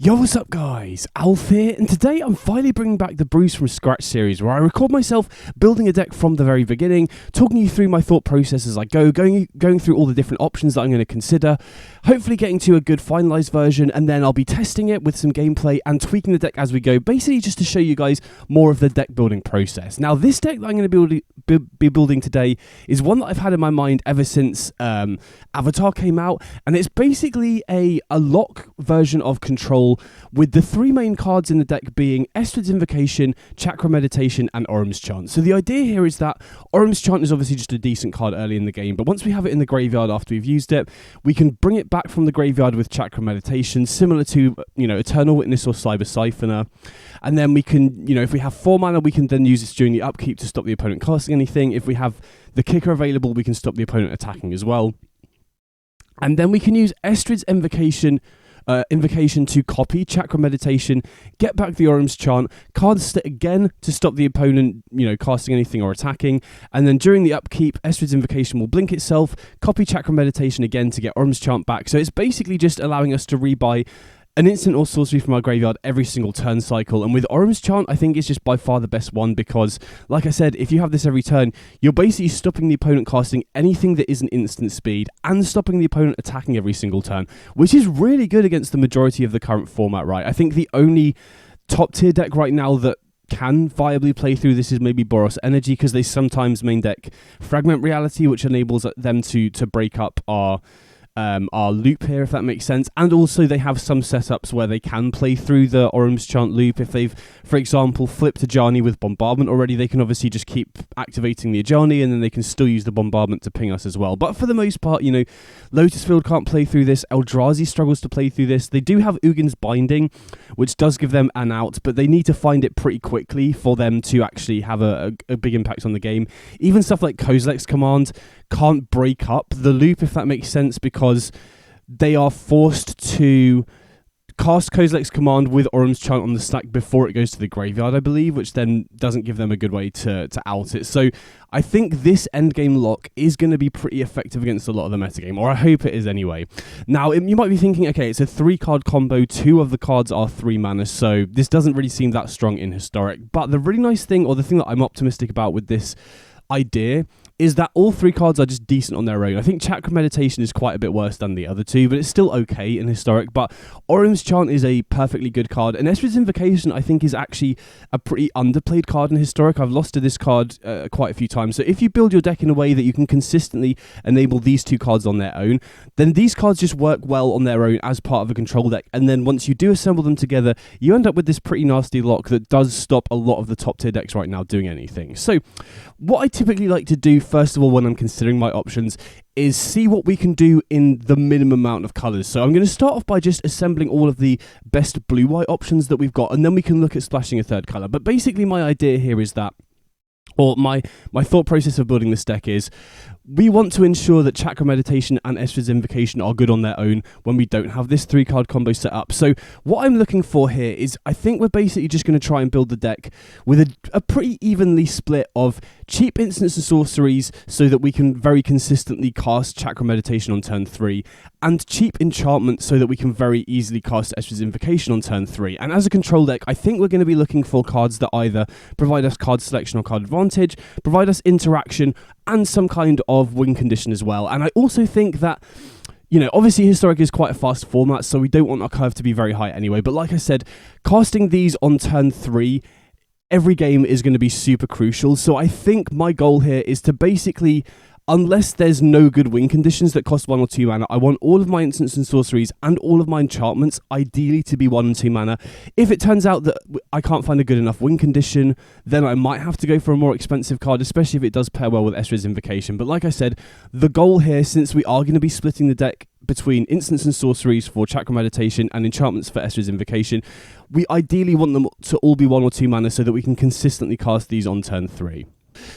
Yo, what's up guys? Alf here, and today I'm finally bringing back the Brews from Scratch series where I record myself building a deck from the very beginning, talking you through my thought process as I go, going through all the different options that I'm going to consider, hopefully getting to a good finalized version, and then I'll be testing it with some gameplay and tweaking the deck as we go, basically just to show you guys more of the deck building process. Now, this deck that I'm going to be building today is one that I've had in my mind ever since Avatar came out, and it's basically a lock version of Control, with the three main cards in the deck being Estrid's Invocation, Chakra Meditation, and Orum's Chant. So the idea here is that Orum's Chant is obviously just a decent card early in the game, but once we have it in the graveyard after we've used it, we can bring it back from the graveyard with Chakra Meditation, similar to, Eternal Witness or Cyber Siphoner. And then we can, if we have 4 mana, we can then use this during the upkeep to stop the opponent casting anything. If we have the kicker available, we can stop the opponent attacking as well. And then we can use Estrid's Invocation to copy Chakra Meditation, get back the Orum's Chant, cast it again to stop the opponent, casting anything or attacking, and then during the upkeep, Estrid's Invocation will blink itself, copy Chakra Meditation again to get Orum's Chant back. So it's basically just allowing us to rebuy an instant or sorcery from our graveyard every single turn cycle. And with Orum's Chant, I think it's just by far the best one because, like I said, if you have this every turn, you're basically stopping the opponent casting anything that isn't instant speed and stopping the opponent attacking every single turn, which is really good against the majority of the current format, right? I think the only top tier deck right now that can viably play through this is maybe Boros Energy, because they sometimes main deck Fragment Reality, which enables them to break up our loop here, if that makes sense. And also they have some setups where they can play through the Orum's Chant loop. If they've, for example, flipped Ajani with Bombardment already, they can obviously just keep activating the Ajani, and then they can still use the Bombardment to ping us as well. But for the most part, Lotus Field can't play through this. Eldrazi struggles to play through this. They do have Ugin's Binding, which does give them an out, but they need to find it pretty quickly for them to actually have a big impact on the game. Even stuff like Kozilek's Command can't break up the loop, if that makes sense, because they are forced to cast Kozilek's Command with Orum's Chant on the stack before it goes to the graveyard, I believe, which then doesn't give them a good way to out it. So I think this endgame lock is going to be pretty effective against a lot of the metagame, or I hope it is anyway. Now, you might be thinking, okay, it's a 3-card combo, 2 of the cards are 3 mana, so this doesn't really seem that strong in Historic. But the really nice thing, or the thing that I'm optimistic about with this idea, is that all 3 cards are just decent on their own. I think Chakra Meditation is quite a bit worse than the other 2, but it's still okay in Historic. But Orum's Chant is a perfectly good card, and Estrid's Invocation, I think, is actually a pretty underplayed card in Historic. I've lost to this card quite a few times. So if you build your deck in a way that you can consistently enable these 2 cards on their own, then these cards just work well on their own as part of a control deck. And then once you do assemble them together, you end up with this pretty nasty lock that does stop a lot of the top tier decks right now doing anything. So what I typically like to do, first of all, when I'm considering my options, is see what we can do in the minimum amount of colours. So I'm going to start off by just assembling all of the best blue-white options that we've got, and then we can look at splashing a 3rd colour. But basically my idea here is that, or my thought process of building this deck is, we want to ensure that Chakra Meditation and Estrid's Invocation are good on their own when we don't have this 3-card combo set up. So what I'm looking for here is, I think we're basically just going to try and build the deck with a pretty evenly split of cheap instants and sorceries so that we can very consistently cast Chakra Meditation on turn 3, and cheap enchantments so that we can very easily cast Estrid's Invocation on turn 3. And as a control deck, I think we're going to be looking for cards that either provide us card selection or card advantage, provide us interaction, and some kind of win condition as well. And I also think that, obviously Historic is quite a fast format, so we don't want our curve to be very high anyway. But like I said, casting these on turn 3 every game is going to be super crucial. So I think my goal here is to basically, unless there's no good win conditions that cost 1 or 2 mana, I want all of my instants and sorceries and all of my enchantments ideally to be 1 and 2 mana. If it turns out that I can't find a good enough win condition, then I might have to go for a more expensive card, especially if it does pair well with Estrid's Invocation. But like I said, the goal here, since we are going to be splitting the deck between instants and sorceries for Chakra Meditation and enchantments for Estrid's Invocation, we ideally want them to all be 1 or 2 mana so that we can consistently cast these on turn 3.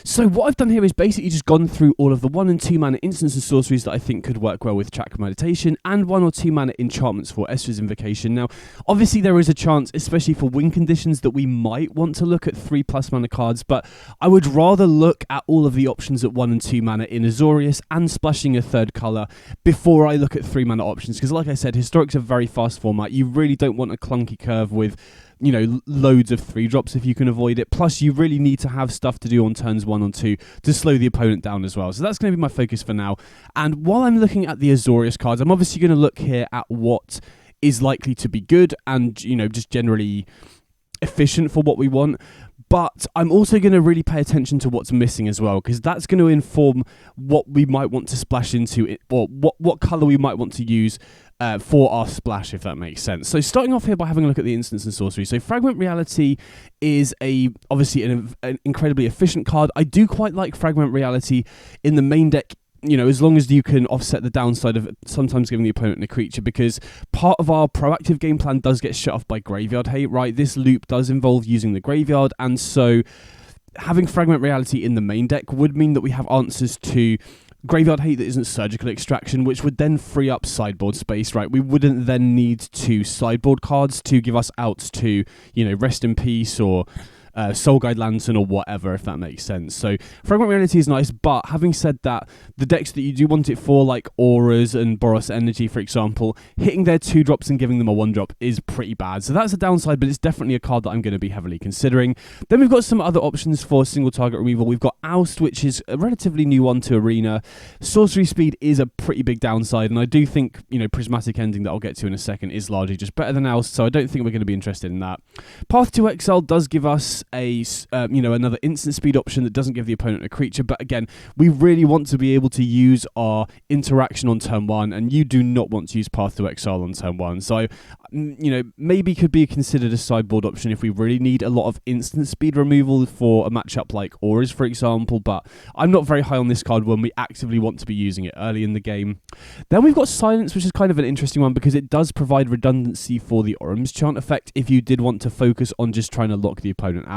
So what I've done here is basically just gone through all of the 1 and 2 mana instants and sorceries that I think could work well with Chakra Meditation, and 1 or 2 mana enchantments for Estrid's Invocation. Now, obviously there is a chance, especially for win conditions, that we might want to look at 3+ mana cards, but I would rather look at all of the options at 1 and 2 mana in Azorius and splashing a third colour before I look at 3 mana options, because like I said, Historic's a very fast format. You really don't want a clunky curve with, you know, loads of 3-drops if you can avoid it. Plus, you really need to have stuff to do on turns 1 or 2 to slow the opponent down as well. So that's going to be my focus for now. And while I'm looking at the Azorius cards, I'm obviously going to look here at what is likely to be good and, you know, just generally efficient for what we want. But I'm also going to really pay attention to what's missing as well, because that's going to inform what we might want to splash into, or what colour we might want to use for our splash, if that makes sense. So starting off here by having a look at the instants and sorcery. So Fragment Reality is obviously an incredibly efficient card. I do quite like Fragment Reality in the main deck, you know, as long as you can offset the downside of sometimes giving the opponent a creature, because part of our proactive game plan does get shut off by Graveyard Hate, right? This loop does involve using the Graveyard, and so having Fragment Reality in the main deck would mean that we have answers to Graveyard Hate that isn't Surgical Extraction, which would then free up sideboard space, right? We wouldn't then need to sideboard cards to give us outs to, you know, Rest in Peace or Soul Guide Lantern or whatever, if that makes sense. So Fragment Reality is nice, but having said that, the decks that you do want it for, like Auras and Boros Energy, for example, hitting their 2-drops and giving them a 1-drop is pretty bad. So that's a downside, but it's definitely a card that I'm going to be heavily considering. Then we've got some other options for single target removal. We've got Oust, which is a relatively new one to Arena. Sorcery Speed is a pretty big downside, and I do think, you know, Prismatic Ending that I'll get to in a second is largely just better than Oust, so I don't think we're going to be interested in that. Path to Exile does give us another instant speed option that doesn't give the opponent a creature, but again, we really want to be able to use our interaction on turn 1, and you do not want to use Path to Exile on turn 1. So, you know, maybe could be considered a sideboard option if we really need a lot of instant speed removal for a matchup like Auras, for example, but I'm not very high on this card when we actively want to be using it early in the game. Then we've got Silence, which is kind of an interesting one because it does provide redundancy for the Orum's Chant effect if you did want to focus on just trying to lock the opponent out.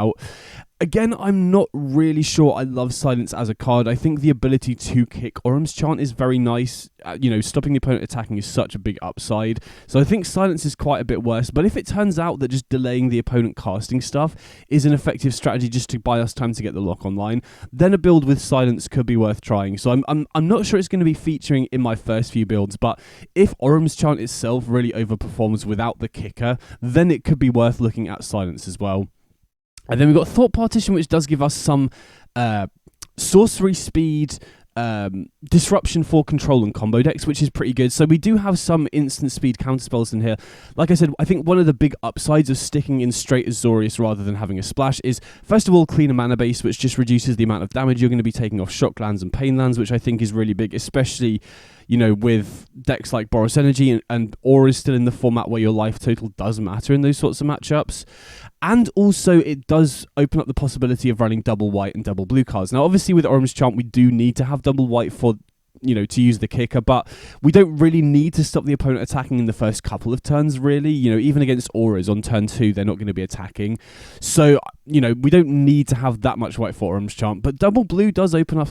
Again, I'm not really sure I love Silence as a card. I think the ability to kick Orum's Chant is very nice. You know, stopping the opponent attacking is such a big upside. So I think Silence is quite a bit worse. But if it turns out that just delaying the opponent casting stuff is an effective strategy just to buy us time to get the lock online, then a build with Silence could be worth trying. So I'm not sure it's going to be featuring in my first few builds. But if Orum's Chant itself really overperforms without the kicker, then it could be worth looking at Silence as well. And then we've got Thought Partition, which does give us some sorcery speed, disruption for control and combo decks, which is pretty good. So we do have some instant speed counterspells in here. Like I said, I think one of the big upsides of sticking in straight Azorius rather than having a splash is, first of all, cleaner mana base, which just reduces the amount of damage you're going to be taking off shock lands and pain lands, which I think is really big, especially, you know, with decks like Boros Energy and Aura is still in the format where your life total does matter in those sorts of matchups. And also, it does open up the possibility of running double white and double blue cards. Now, obviously, with Orum's Chant, we do need to have double white for, you know, to use the kicker, but we don't really need to stop the opponent attacking in the first couple of turns, really. You know, even against Auras on turn 2, they're not going to be attacking. So, you know, we don't need to have that much white for Orum's Chant, but double blue does open up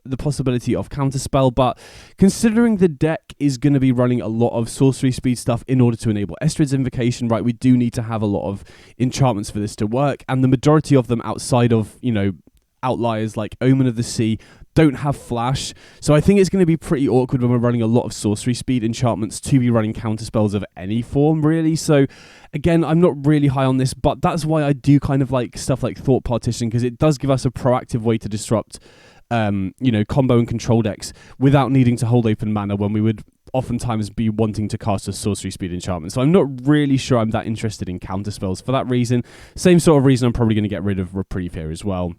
the possibility of counterspell. But considering the deck is going to be running a lot of sorcery speed stuff in order to enable Estrid's Invocation, right, we do need to have a lot of enchantments for this to work, and the majority of them outside of, you know, outliers like Omen of the Sea don't have flash. So I think it's going to be pretty awkward when we're running a lot of sorcery speed enchantments to be running counterspells of any form, really. So again, I'm not really high on this, but that's why I do kind of like stuff like Thought Partition, because it does give us a proactive way to disrupt you know, combo and control decks without needing to hold open mana when we would oftentimes be wanting to cast a sorcery speed enchantment. So I'm not really sure I'm that interested in counterspells for that reason. Same sort of reason I'm probably going to get rid of Reprieve here as well.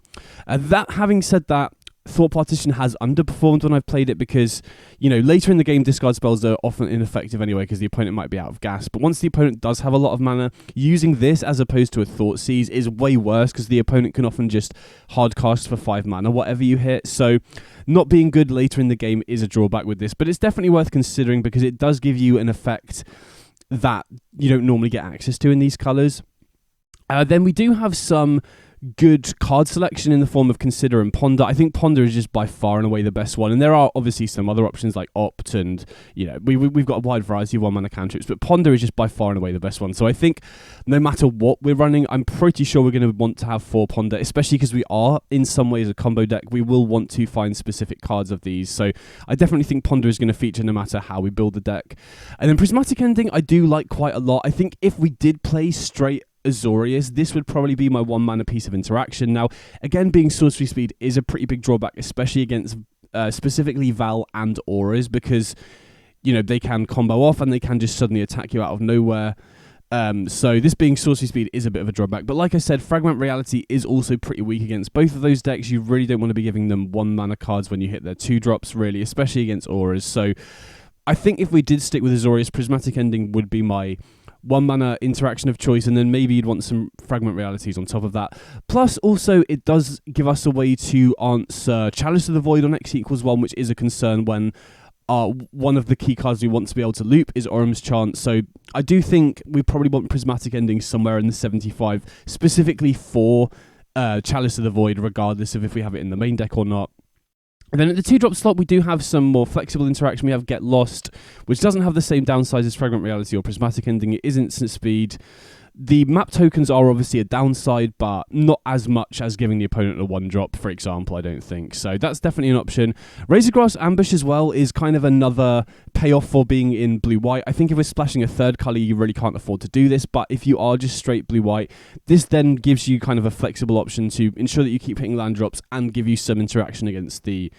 That having said that, Thought Partition has underperformed when I've played it because, you know, later in the game, discard spells are often ineffective anyway because the opponent might be out of gas. But once the opponent does have a lot of mana, using this as opposed to a Thought Seize is way worse because the opponent can often just hard cast for 5 mana, whatever you hit. So not being good later in the game is a drawback with this, but it's definitely worth considering because it does give you an effect that you don't normally get access to in these colours. Then we do have some good card selection in the form of Consider and Ponder. I think Ponder is just by far and away the best one, and there are obviously some other options like Opt, and we've got a wide variety of 1-mana cantrips, but Ponder is just by far and away the best one. So I think no matter what we're running, I'm pretty sure we're going to want to have 4 Ponder, especially because we are in some ways a combo deck. We will want to find specific cards of these, so I definitely think Ponder is going to feature no matter how we build the deck. And then Prismatic Ending I do like quite a lot. I think if we did play straight Azorius, this would probably be my 1-mana piece of interaction. Now, again, being sorcery speed is a pretty big drawback, especially against specifically Val and Auras, because they can combo off and they can just suddenly attack you out of nowhere. So this being sorcery speed is a bit of a drawback. But like I said, Fragment Reality is also pretty weak against both of those decks. You really don't want to be giving them 1-mana cards when you hit their 2-drops, really, especially against Auras. So I think if we did stick with Azorius, Prismatic Ending would be my 1-mana interaction of choice, and then maybe you'd want some Fragment Realities on top of that. Plus, also, it does give us a way to answer Chalice of the Void on X=1, which is a concern when one of the key cards we want to be able to loop is Orum's Chant. So I do think we probably want Prismatic Ending somewhere in the 75, specifically for Chalice of the Void, regardless of if we have it in the main deck or not. And then at the 2-drop slot, we do have some more flexible interaction. We have Get Lost, which doesn't have the same downsides as Fragment Reality or Prismatic Ending. It is instant speed. The map tokens are obviously a downside, but not as much as giving the opponent a 1-drop, for example, I don't think. So that's definitely an option. Razorgrass Ambush as well is kind of another payoff for being in blue-white. I think if we're splashing a third colour, you really can't afford to do this, but if you are just straight blue-white, this then gives you kind of a flexible option to ensure that you keep hitting land drops and give you some interaction against the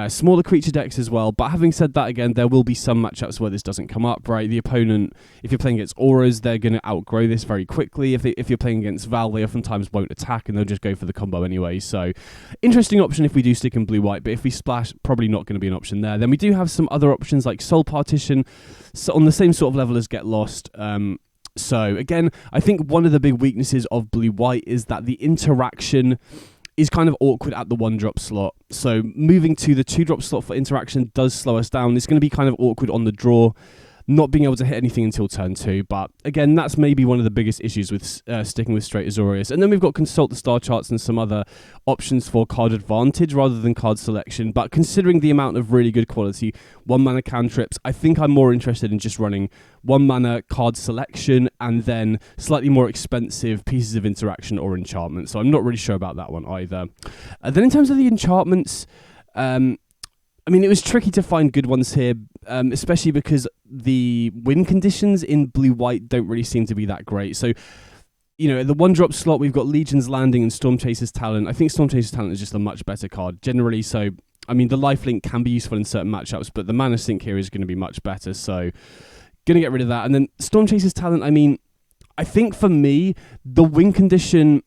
smaller creature decks as well. But having said that, again, there will be some matchups where this doesn't come up, right? The opponent, if you're playing against Auras, they're going to outgrow this very quickly. If you're playing against Val, they oftentimes won't attack and they'll just go for the combo anyway. So interesting option if we do stick in blue-white, but if we splash, probably not going to be an option there. Then we do have some other options like Soul Partition, so on the same sort of level as Get Lost. So again, I think one of the big weaknesses of blue-white is that the interaction is kind of awkward at the 1-drop slot. So moving to the 2-drop slot for interaction does slow us down. It's going to be kind of awkward on the draw, not being able to hit anything until turn 2. But again, that's maybe one of the biggest issues with sticking with straight Azorius. And then we've got Consult the Star Charts and some other options for card advantage rather than card selection. But considering the amount of really good quality 1-mana cantrips, I think I'm more interested in just running 1-mana card selection and then slightly more expensive pieces of interaction or enchantment. So I'm not really sure about that one either. Then in terms of the enchantments, I mean, it was tricky to find good ones here, especially because the win conditions in blue-white don't really seem to be that great. So, at the 1-drop slot, we've got Legion's Landing and Storm Chaser's Talent. I think Storm Chaser's Talent is just a much better card generally. So, I mean, the lifelink can be useful in certain matchups, but the mana sink here is going to be much better. So, going to get rid of that. And then Storm Chaser's Talent, I mean, I think for me, the win condition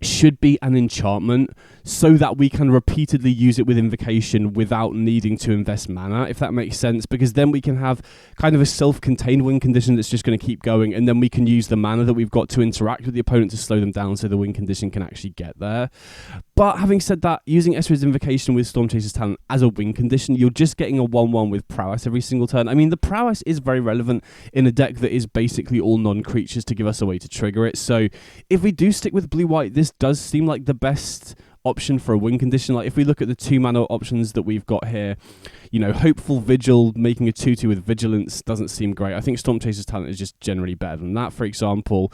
should be an enchantment so that we can repeatedly use it with Invocation without needing to invest mana, if that makes sense, because then we can have kind of a self-contained win condition that's just going to keep going, and then we can use the mana that we've got to interact with the opponent to slow them down so the win condition can actually get there. But having said that, using Estrid's Invocation with Storm Chaser's Talent as a win condition, you're just getting a 1-1 with Prowess every single turn. I mean, the Prowess is very relevant in a deck that is basically all non-creatures to give us a way to trigger it. So if we do stick with blue-white, this does seem like the best option for a win condition. Like if we look at the 2-mana options that we've got here, Hopeful Vigil making a 2-2 with Vigilance doesn't seem great. I think Storm Chaser's Talent is just generally better than that, for example.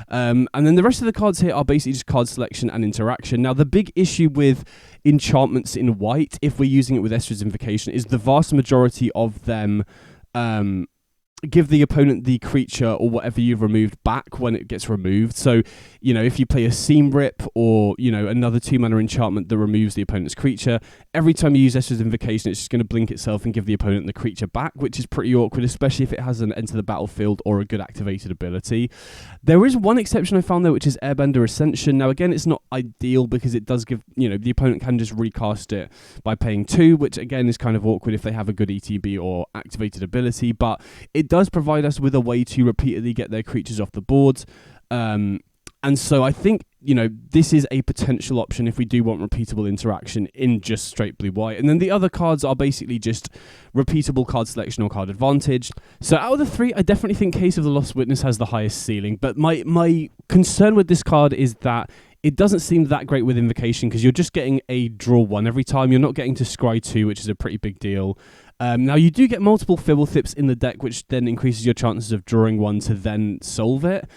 And then the rest of the cards here are basically just card selection and interaction. Now, the big issue with enchantments in white, if we're using it with Estrid's Invocation, is the vast majority of them give the opponent the creature or whatever you've removed back when it gets removed. So, if you play a Seam Rip or, another 2-mana enchantment that removes the opponent's creature, every time you use Estrid's Invocation, it's just going to blink itself and give the opponent the creature back, which is pretty awkward, especially if it has an Enter the Battlefield or a good activated ability. There is one exception I found, though, which is Airbender Ascension. Now, again, it's not ideal because it does give, the opponent can just recast it by paying 2, which, again, is kind of awkward if they have a good ETB or activated ability, but it does provide us with a way to repeatedly get their creatures off the board. And so I think, this is a potential option if we do want repeatable interaction in just straight blue-white. And then the other cards are basically just repeatable card selection or card advantage. So out of the 3, I definitely think Case of the Lost Witness has the highest ceiling. But my concern with this card is that it doesn't seem that great with Invocation because you're just getting a draw 1 every time. You're not getting to scry 2, which is a pretty big deal. Now, you do get multiple Fibblethrips in the deck, which then increases your chances of drawing 1 to then solve it.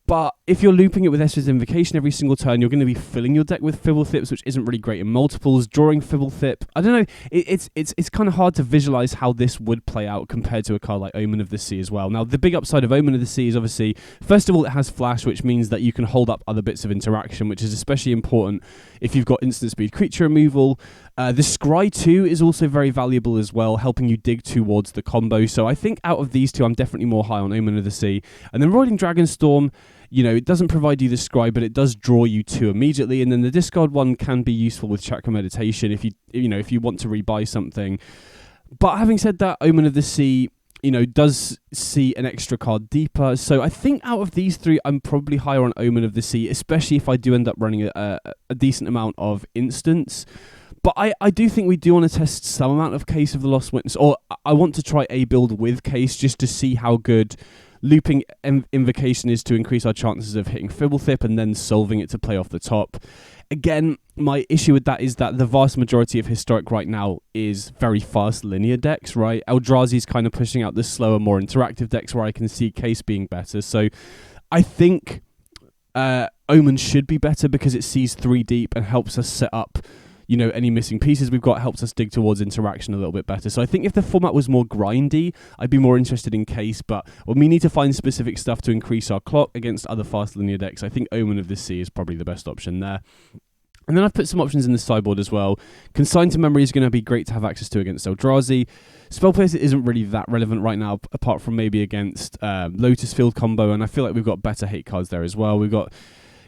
But if you're looping it with Estrid's Invocation every single turn, you're going to be filling your deck with Fibblethrips, which isn't really great in multiples. Drawing Fibblethip, I don't know, it's kind of hard to visualize how this would play out compared to a card like Omen of the Sea as well. Now, the big upside of Omen of the Sea is obviously, first of all, it has Flash, which means that you can hold up other bits of interaction, which is especially important if you've got instant speed creature removal. The Scry 2 is also very valuable as well, helping you dig towards the combo. So I think out of these two, I'm definitely more high on Omen of the Sea. And then Roiling Dragonstorm, you know, it doesn't provide you the Scry, but it does draw you 2 immediately. And then the discard one can be useful with Chakra Meditation if you want to rebuy something. But having said that, Omen of the Sea, you know, does see an extra card deeper. So I think out of these 3, I'm probably higher on Omen of the Sea, especially if I do end up running a decent amount of instants. But I do think we do want to test some amount of Case of the Lost Witness, or I want to try a build with Case just to see how good looping Invocation is to increase our chances of hitting Fibblethip and then solving it to play off the top. Again, my issue with that is that the vast majority of Historic right now is very fast linear decks, right? Eldrazi's kind of pushing out the slower, more interactive decks where I can see Case being better. So I think Omen should be better because it sees 3 deep and helps us set up, you know, any missing pieces we've got, helps us dig towards interaction a little bit better. So I think if the format was more grindy, I'd be more interested in Case, but when we need to find specific stuff to increase our clock against other fast linear decks, I think Omen of the Sea is probably the best option there. And then I've put some options in the sideboard as well. Consign to Memory is going to be great to have access to against Eldrazi. Spellplacer isn't really that relevant right now, apart from maybe against Lotus Field combo, and I feel like we've got better hate cards there as well. We've got,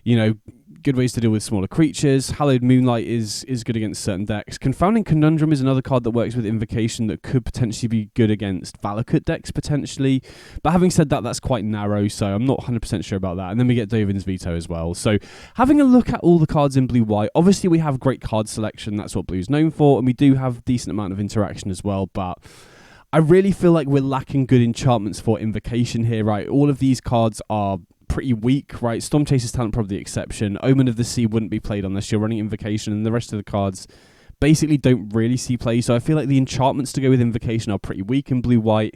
you know, good ways to deal with smaller creatures. Hallowed Moonlight is good against certain decks. Confounding Conundrum is another card that works with Invocation that could potentially be good against Valakut decks, potentially. But having said that, that's quite narrow, so I'm not 100% sure about that. And then we get Dovin's Veto as well. So having a look at all the cards in blue-white, obviously we have great card selection. That's what blue's known for. And we do have a decent amount of interaction as well. But I really feel like we're lacking good enchantments for Invocation here, right? All of these cards are pretty weak, right? Stormchaser's Talent probably the exception. Omen of the Sea wouldn't be played unless you're running Invocation, and the rest of the cards basically don't really see play. So I feel like the enchantments to go with Invocation are pretty weak in blue-white.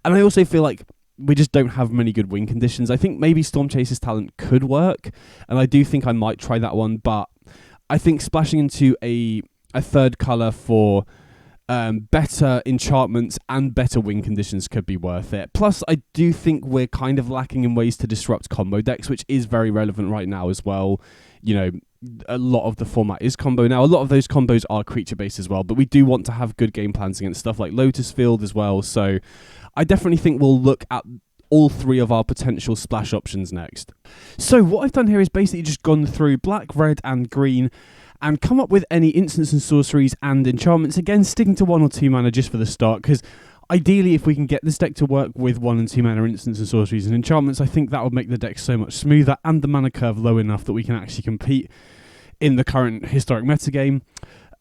And I also feel like we just don't have many good win conditions. I think maybe Stormchaser's Talent could work, and I do think I might try that one, but I think splashing into a third colour for better enchantments and better win conditions could be worth it. Plus, I do think we're kind of lacking in ways to disrupt combo decks, which is very relevant right now as well. You know, a lot of the format is combo now. A lot of those combos are creature-based as well, but we do want to have good game plans against stuff like Lotus Field as well. So I definitely think we'll look at all 3 of our potential splash options next. So what I've done here is basically just gone through black, red, and green and come up with any instants and sorceries and enchantments. Again, sticking to 1 or 2 mana just for the start, because ideally if we can get this deck to work with 1 and 2 mana instants and sorceries and enchantments, I think that would make the deck so much smoother and the mana curve low enough that we can actually compete in the current Historic metagame.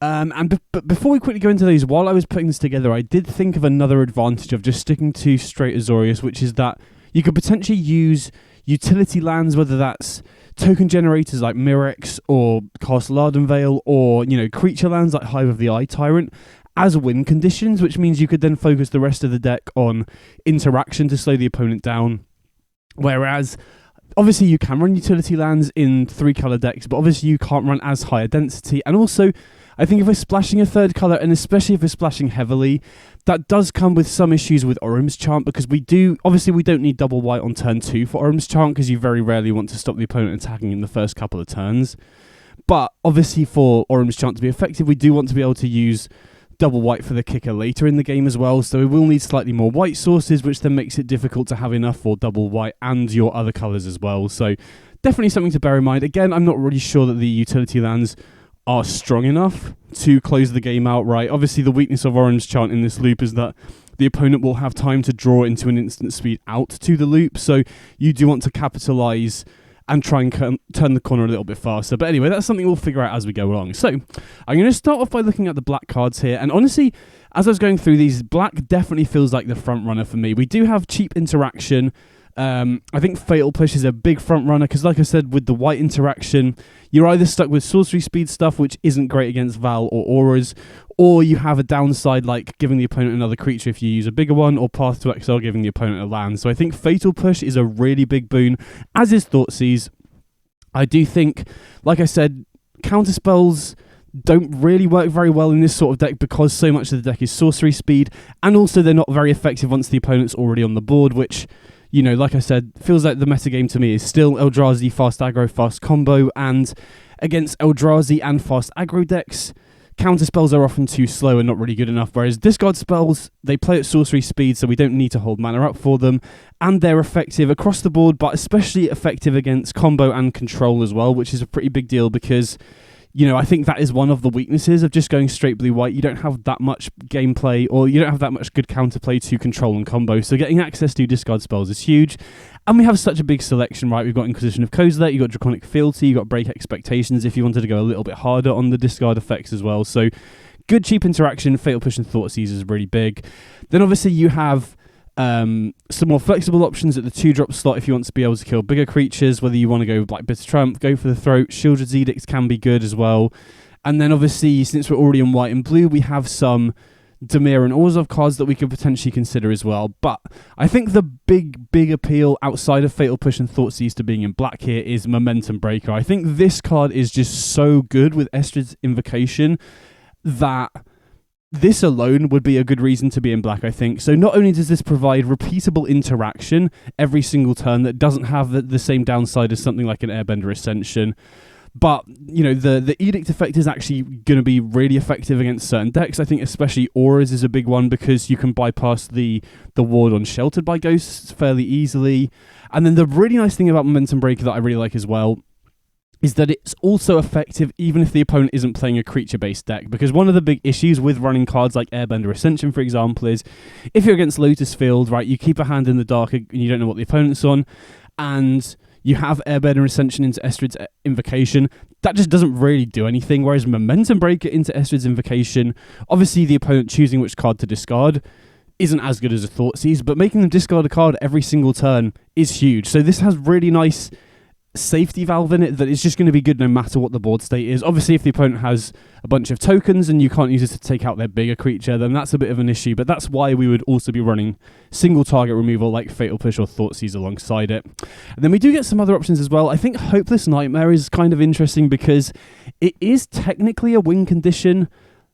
But before we quickly go into these, while I was putting this together, I did think of another advantage of just sticking to straight Azorius, which is that you could potentially use utility lands, whether that's token generators like Mirex or Castle Ardenvale, or, you know, creature lands like Hive of the Eye Tyrant as win conditions, which means you could then focus the rest of the deck on interaction to slow the opponent down. Whereas obviously you can run utility lands in 3-color decks, but obviously you can't run as high a density. And also, I think if we're splashing a third colour, and especially if we're splashing heavily, that does come with some issues with Orym's Chant, because we don't need double white on turn 2 for Orym's Chant, because you very rarely want to stop the opponent attacking in the first couple of turns. But obviously for Orym's Chant to be effective, we do want to be able to use double white for the kicker later in the game as well, so we will need slightly more white sources, which then makes it difficult to have enough for double white and your other colours as well. So definitely something to bear in mind. Again, I'm not really sure that the utility lands are strong enough to close the game outright. Obviously, the weakness of Orym's Chant in this loop is that the opponent will have time to draw into an instant speed out to the loop, so you do want to capitalise and try and turn the corner a little bit faster. But anyway, that's something we'll figure out as we go along. So I'm going to start off by looking at the black cards here, and honestly, as I was going through these, black definitely feels like the front runner for me. We do have cheap interaction, I think Fatal Push is a big front runner because, like I said, with the white interaction, you're either stuck with sorcery speed stuff, which isn't great against Val or auras, or you have a downside like giving the opponent another creature if you use a bigger one, or Path to Exile giving the opponent a land. So I think Fatal Push is a really big boon, as is Thoughtseize. I do think, like I said, counterspells don't really work very well in this sort of deck because so much of the deck is sorcery speed, and also they're not very effective once the opponent's already on the board, which, you know, like I said, feels like the metagame to me is still Eldrazi, fast aggro, fast combo, and against Eldrazi and fast aggro decks, counterspells are often too slow and not really good enough, whereas discard spells, they play at sorcery speed, so we don't need to hold mana up for them, and they're effective across the board, but especially effective against combo and control as well, which is a pretty big deal because, you know, I think that is one of the weaknesses of just going straight blue-white. You don't have that much gameplay, or you don't have that much good counterplay to control and combo, so getting access to discard spells is huge. And we have such a big selection, right? We've got Inquisition of Kozilek, you've got Draconic Fealty, you've got Break Expectations if you wanted to go a little bit harder on the discard effects as well. So good cheap interaction, Fatal Push and Thoughtseize is really big. Then obviously you have some more flexible options at the 2-drop slot if you want to be able to kill bigger creatures, whether you want to go like Bitter Triumph, go for the Throat, Shieldred's Edict can be good as well. And then obviously, since we're already in white and blue, we have some Dimir and Orzhov cards that we could potentially consider as well. But I think the big appeal outside of Fatal Push and Thoughtseize to being in black here is Momentum Breaker. I think this card is just so good with Estrid's Invocation that this alone would be a good reason to be in black, I think. So not only does this provide repeatable interaction every single turn that doesn't have the same downside as something like an Airbender Ascension, but, you know, the Edict effect is actually going to be really effective against certain decks. I think especially Auras is a big one because you can bypass the ward on Sheltered by Ghosts fairly easily. And then the really nice thing about Momentum Breaker that I really like as well is that it's also effective even if the opponent isn't playing a creature-based deck, because one of the big issues with running cards like Airbender Ascension, for example, is if you're against Lotus Field, right, you keep a hand in the dark and you don't know what the opponent's on, and you have Airbender Ascension into Estrid's Invocation, that just doesn't really do anything, whereas Momentum Breaker into Estrid's Invocation, obviously the opponent choosing which card to discard isn't as good as a Thoughtseize, but making them discard a card every single turn is huge. So this has really nice safety valve in it that is just going to be good no matter what the board state is. Obviously, if the opponent has a bunch of tokens and you can't use it to take out their bigger creature, then that's a bit of an issue, but that's why we would also be running single target removal like Fatal Push or Thoughtseize alongside it. And then we do get some other options as well. I think Hopeless Nightmare is kind of interesting because it is technically a win condition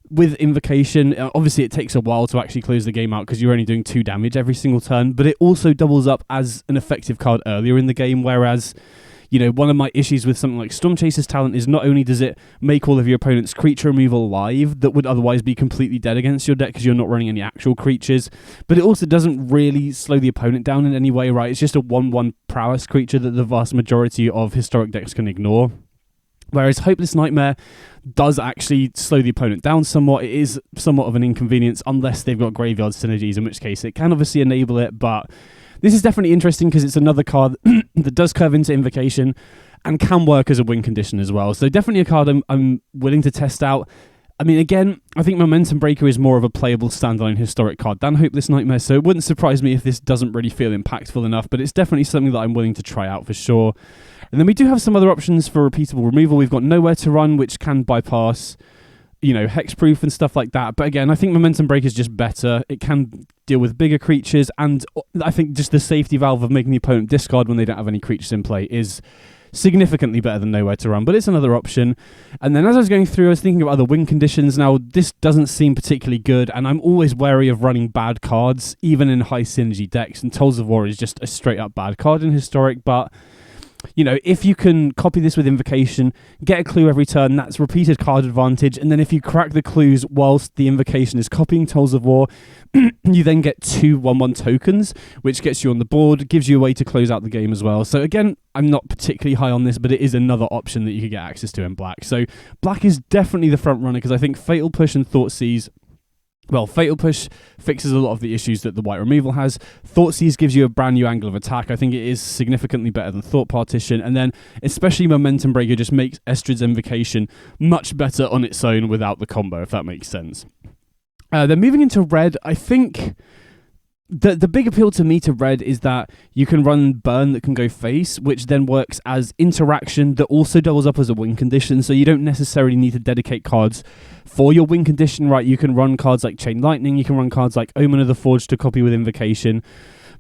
with Invocation. Obviously, it takes a while to actually close the game out because you're only doing 2 damage every single turn, but it also doubles up as an effective card earlier in the game, whereas, you know, one of my issues with something like Stormchaser's Talent is not only does it make all of your opponent's creature removal live that would otherwise be completely dead against your deck because you're not running any actual creatures, but it also doesn't really slow the opponent down in any way, right? It's just a 1/1 prowess creature that the vast majority of historic decks can ignore. Whereas Hopeless Nightmare does actually slow the opponent down somewhat. It is somewhat of an inconvenience unless they've got graveyard synergies, in which case it can obviously enable it, but this is definitely interesting because it's another card that does curve into Invocation and can work as a win condition as well. So definitely a card I'm willing to test out. I mean, again, I think Momentum Breaker is more of a playable standalone historic card than Hopeless Nightmare, so it wouldn't surprise me if this doesn't really feel impactful enough, but it's definitely something that I'm willing to try out for sure. And then we do have some other options for repeatable removal. We've got Nowhere to Run, which can bypass, you know, hexproof and stuff like that. But again, I think Momentum Breaker is just better. It can deal with bigger creatures, and I think just the safety valve of making the opponent discard when they don't have any creatures in play is significantly better than Nowhere to Run, but it's another option. And then as I was going through, I was thinking of other win conditions. Now, this doesn't seem particularly good, and I'm always wary of running bad cards, even in high synergy decks, and Tolls of War is just a straight up bad card in Historic, but you know, if you can copy this with Invocation, get a clue every turn, that's repeated card advantage, and then if you crack the clues whilst the Invocation is copying Tolls of War, you then get 2 1/1 tokens, which gets you on the board, gives you a way to close out the game as well. So again, I'm not particularly high on this, but it is another option that you could get access to in black. So black is definitely the front runner because I think Fatal Push and Thoughtseize, well, Fatal Push fixes a lot of the issues that the white removal has. Thoughtseize gives you a brand new angle of attack. I think it is significantly better than Thought Partition. And then especially Momentum Breaker just makes Estrid's Invocation much better on its own without the combo, if that makes sense. Then moving into red, I think The big appeal to me to red is that you can run burn that can go face, which then works as interaction that also doubles up as a win condition, so you don't necessarily need to dedicate cards for your win condition, right? You can run cards like Chain Lightning, you can run cards like Omen of the Forge to copy with Invocation.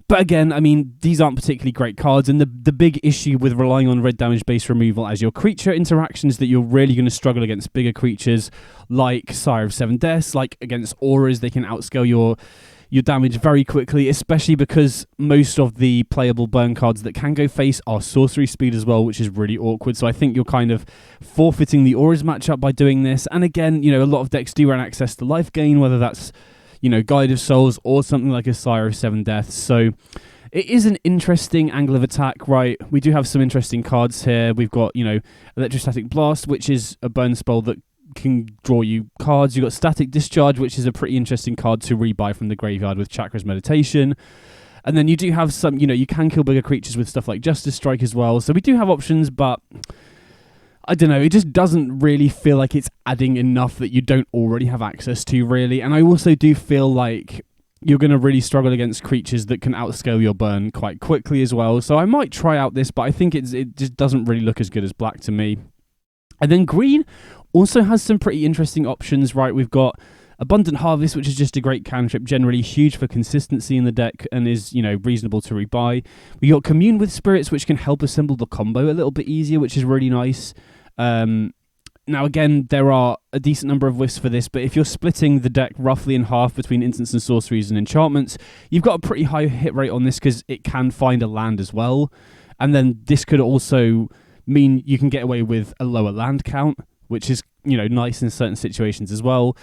But again, I mean, these aren't particularly great cards, and the big issue with relying on red damage base removal as your creature interaction is that you're really going to struggle against bigger creatures like Sire of Seven Deaths, like against auras. They can outscale your damage very quickly, especially because most of the playable burn cards that can go face are sorcery speed as well, which is really awkward. So I think you're kind of forfeiting the auras matchup by doing this. And again, a lot of decks do run access to life gain, whether that's Guide of Souls or something like a Sire of Seven Deaths. So it is an interesting angle of attack, right? We do have some interesting cards here. We've got Electrostatic Blast, which is a burn spell that can draw you cards. You've got Static Discharge, which is a pretty interesting card to rebuy from the graveyard with Chakra's Meditation. And then you do have some, you can kill bigger creatures with stuff like Justice Strike as well. So we do have options, but I don't know, it just doesn't really feel like it's adding enough that you don't already have access to, really. And I also do feel like you're going to really struggle against creatures that can outscale your burn quite quickly as well. So I might try out this, but I think it just doesn't really look as good as black to me. And then green also has some pretty interesting options, right? We've got Abundant Harvest, which is just a great cantrip, generally huge for consistency in the deck and is, reasonable to rebuy. We got Commune with Spirits, which can help assemble the combo a little bit easier, which is really nice. Now, again, there are a decent number of whiffs for this, but if you're splitting the deck roughly in half between instants and sorceries and enchantments, you've got a pretty high hit rate on this because it can find a land as well. And then this could also mean you can get away with a lower land count, which is, nice in certain situations as well.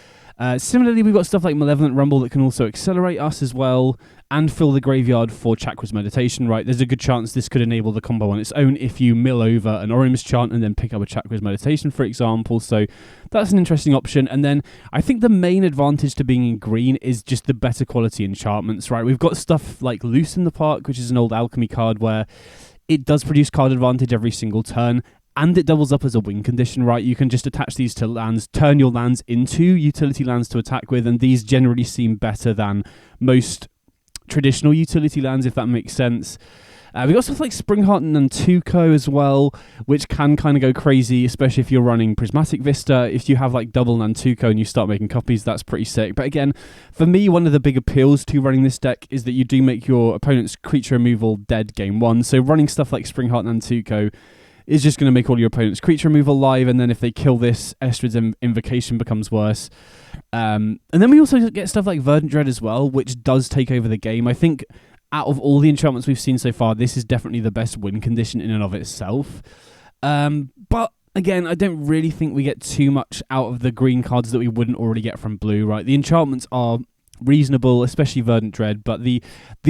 Similarly, we've got stuff like Malevolent Rumble that can also accelerate us as well and fill the graveyard for Chakra's Meditation, right? There's a good chance this could enable the combo on its own if you mill over an Orim's Chant and then pick up a Chakra's Meditation, for example. So that's an interesting option. And then I think the main advantage to being in green is just the better quality enchantments, right? We've got stuff like Loose in the Park, which is an old alchemy card where it does produce card advantage every single turn, and it doubles up as a win condition, right? You can just attach these to lands, turn your lands into utility lands to attack with, and these generally seem better than most traditional utility lands, if that makes sense. We got stuff like Springheart and Nantuko as well, which can kind of go crazy, especially if you're running Prismatic Vista. If you have like double Nantuko and you start making copies, that's pretty sick. But again, for me, one of the big appeals to running this deck is that you do make your opponent's creature removal dead game one. So running stuff like Springheart and Nantuko is just going to make all your opponent's creature removal live, and then if they kill this, Estrid's Invocation becomes worse. And then we also get stuff like Verdant Dread as well, which does take over the game. I think out of all the enchantments we've seen so far, this is definitely the best win condition in and of itself. But again, I don't really think we get too much out of the green cards that we wouldn't already get from blue, right? The enchantments are reasonable, especially Verdant Dread, but the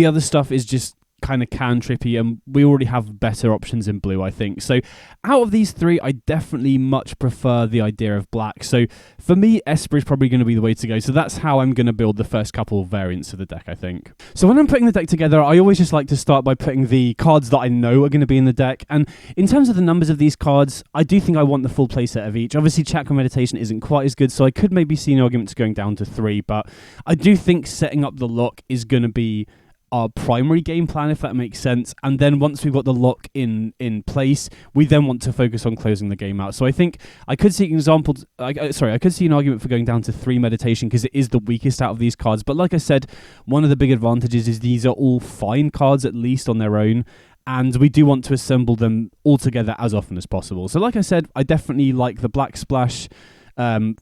other stuff is just kind of cantrippy, and we already have better options in blue, I think. So out of these three, I definitely much prefer the idea of black. So for me, Esper is probably going to be the way to go. So that's how I'm going to build the first couple of variants of the deck, I think. So when I'm putting the deck together, I always just like to start by putting the cards that I know are going to be in the deck. And in terms of the numbers of these cards, I do think I want the full playset of each. Obviously, Chakra Meditation isn't quite as good, so I could maybe see an argument to going down to 3, but I do think setting up the lock is going to be our primary game plan, if that makes sense. And then once we've got the lock in place, we then want to focus on closing the game out. So I think I could see examples. I could see an argument for going down to 3 Meditation because it is the weakest out of these cards. But like I said, one of the big advantages is these are all fine cards, at least on their own, and we do want to assemble them all together as often as possible. So like I said, I definitely like the Black Splash,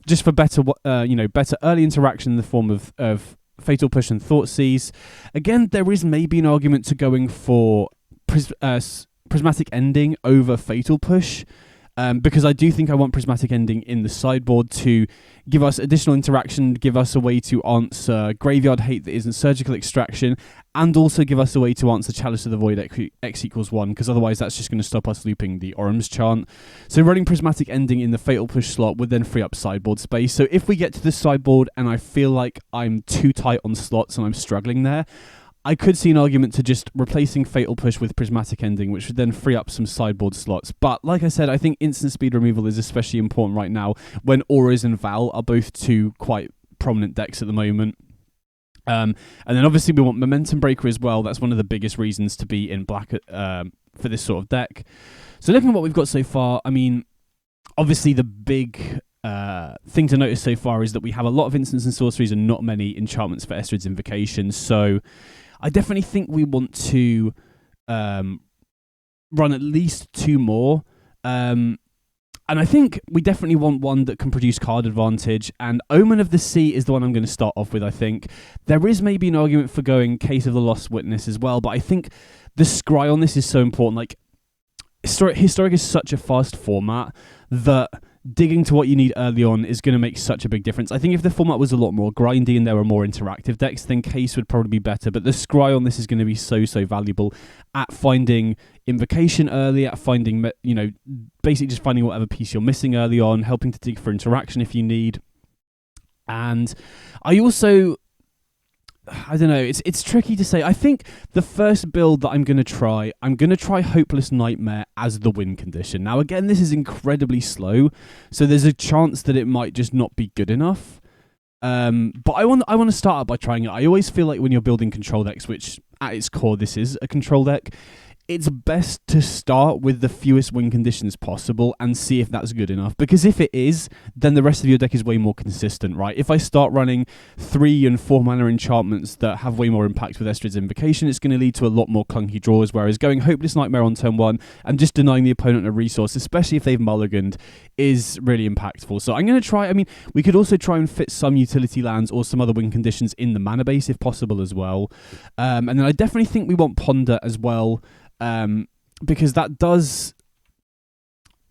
just for better early interaction in the form of Fatal Push and Thoughtseize. Again, there is maybe an argument to going for Prismatic Ending over Fatal Push, because I do think I want Prismatic Ending in the sideboard to give us additional interaction, give us a way to answer Graveyard Hate that isn't Surgical Extraction, and also give us a way to answer Chalice of the Void X equals 1, because otherwise that's just going to stop us looping the Orim's Chant. So running Prismatic Ending in the Fatal Push slot would then free up sideboard space. So if we get to the sideboard and I feel like I'm too tight on slots and I'm struggling there, I could see an argument to just replacing Fatal Push with Prismatic Ending, which would then free up some sideboard slots. But like I said, I think instant speed removal is especially important right now when Auras and Val are both two quite prominent decks at the moment. And then obviously we want Momentum Breaker as well. That's one of the biggest reasons to be in black for this sort of deck. So looking at what we've got so far, I mean, obviously the big thing to notice so far is that we have a lot of instants and sorceries and not many enchantments for Estrid's Invocation. So I definitely think we want to run at least 2 more. And I think we definitely want one that can produce card advantage, and Omen of the Sea is the one I'm going to start off with, I think. There is maybe an argument for going Case of the Lost Witness as well, but I think the scry on this is so important. Like, Historic is such a fast format that digging to what you need early on is going to make such a big difference. I think if the format was a lot more grindy and there were more interactive decks, then Case would probably be better. But the scry on this is going to be so valuable at finding Invocation early, at finding, basically just finding whatever piece you're missing early on, helping to dig for interaction if you need. And I also, I don't know, it's tricky to say. I think the first build that I'm going to try Hopeless Nightmare as the win condition. Now, again, this is incredibly slow, so there's a chance that it might just not be good enough. But I want to start out by trying it. I always feel like when you're building control decks, which at its core this is a control deck, it's best to start with the fewest win conditions possible and see if that's good enough. Because if it is, then the rest of your deck is way more consistent, right? If I start running 3 and 4 mana enchantments that have way more impact with Estrid's Invocation, it's going to lead to a lot more clunky draws, whereas going Hopeless Nightmare on turn 1 and just denying the opponent a resource, especially if they've mulliganed, is really impactful. So I'm going to try, we could also try and fit some utility lands or some other win conditions in the mana base if possible as well. And then I definitely think we want Ponder as well, because that does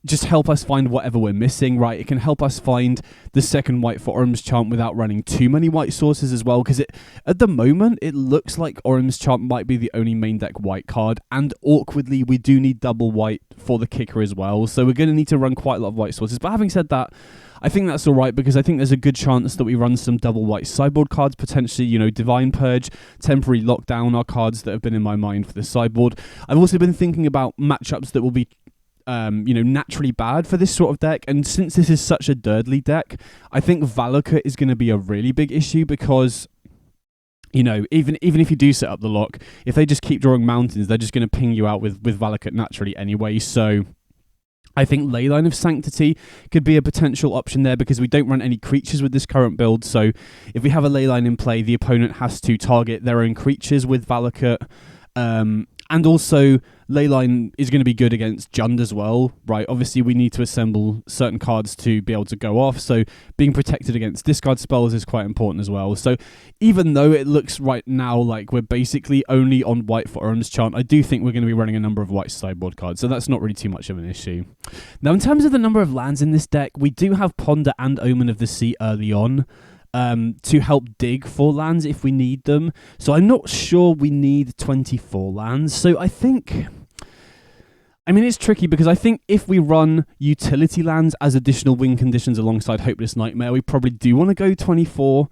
just help us find whatever we're missing, right? It can help us find the second white for Orym's Chant without running too many white sources as well, because at the moment it looks like Orym's Chant might be the only main deck white card, and awkwardly we do need double white for the kicker as well, so we're going to need to run quite a lot of white sources. But having said that, I think that's all right, because I think there's a good chance that we run some double white sideboard cards, potentially, Divine Purge, Temporary Lockdown are cards that have been in my mind for the sideboard. I've also been thinking about matchups that will be naturally bad for this sort of deck, and since this is such a Durdly deck, I think Valakut is going to be a really big issue, because even if you do set up the lock, if they just keep drawing mountains, they're just going to ping you out with Valakut naturally anyway. So I think Leyline of Sanctity could be a potential option there, because we don't run any creatures with this current build. So if we have a Leyline in play, the opponent has to target their own creatures with Valakut. And also, Leyline is going to be good against Jund as well, right? Obviously, we need to assemble certain cards to be able to go off, so being protected against discard spells is quite important as well. So even though it looks right now like we're basically only on white for Orym's Chant, I do think we're going to be running a number of white sideboard cards, so that's not really too much of an issue. Now, in terms of the number of lands in this deck, we do have Ponder and Omen of the Sea early on, to help dig for lands if we need them. So I'm not sure we need 24 lands. So I think, it's tricky, because I think if we run utility lands as additional win conditions alongside Hopeless Nightmare, we probably do want to go 24.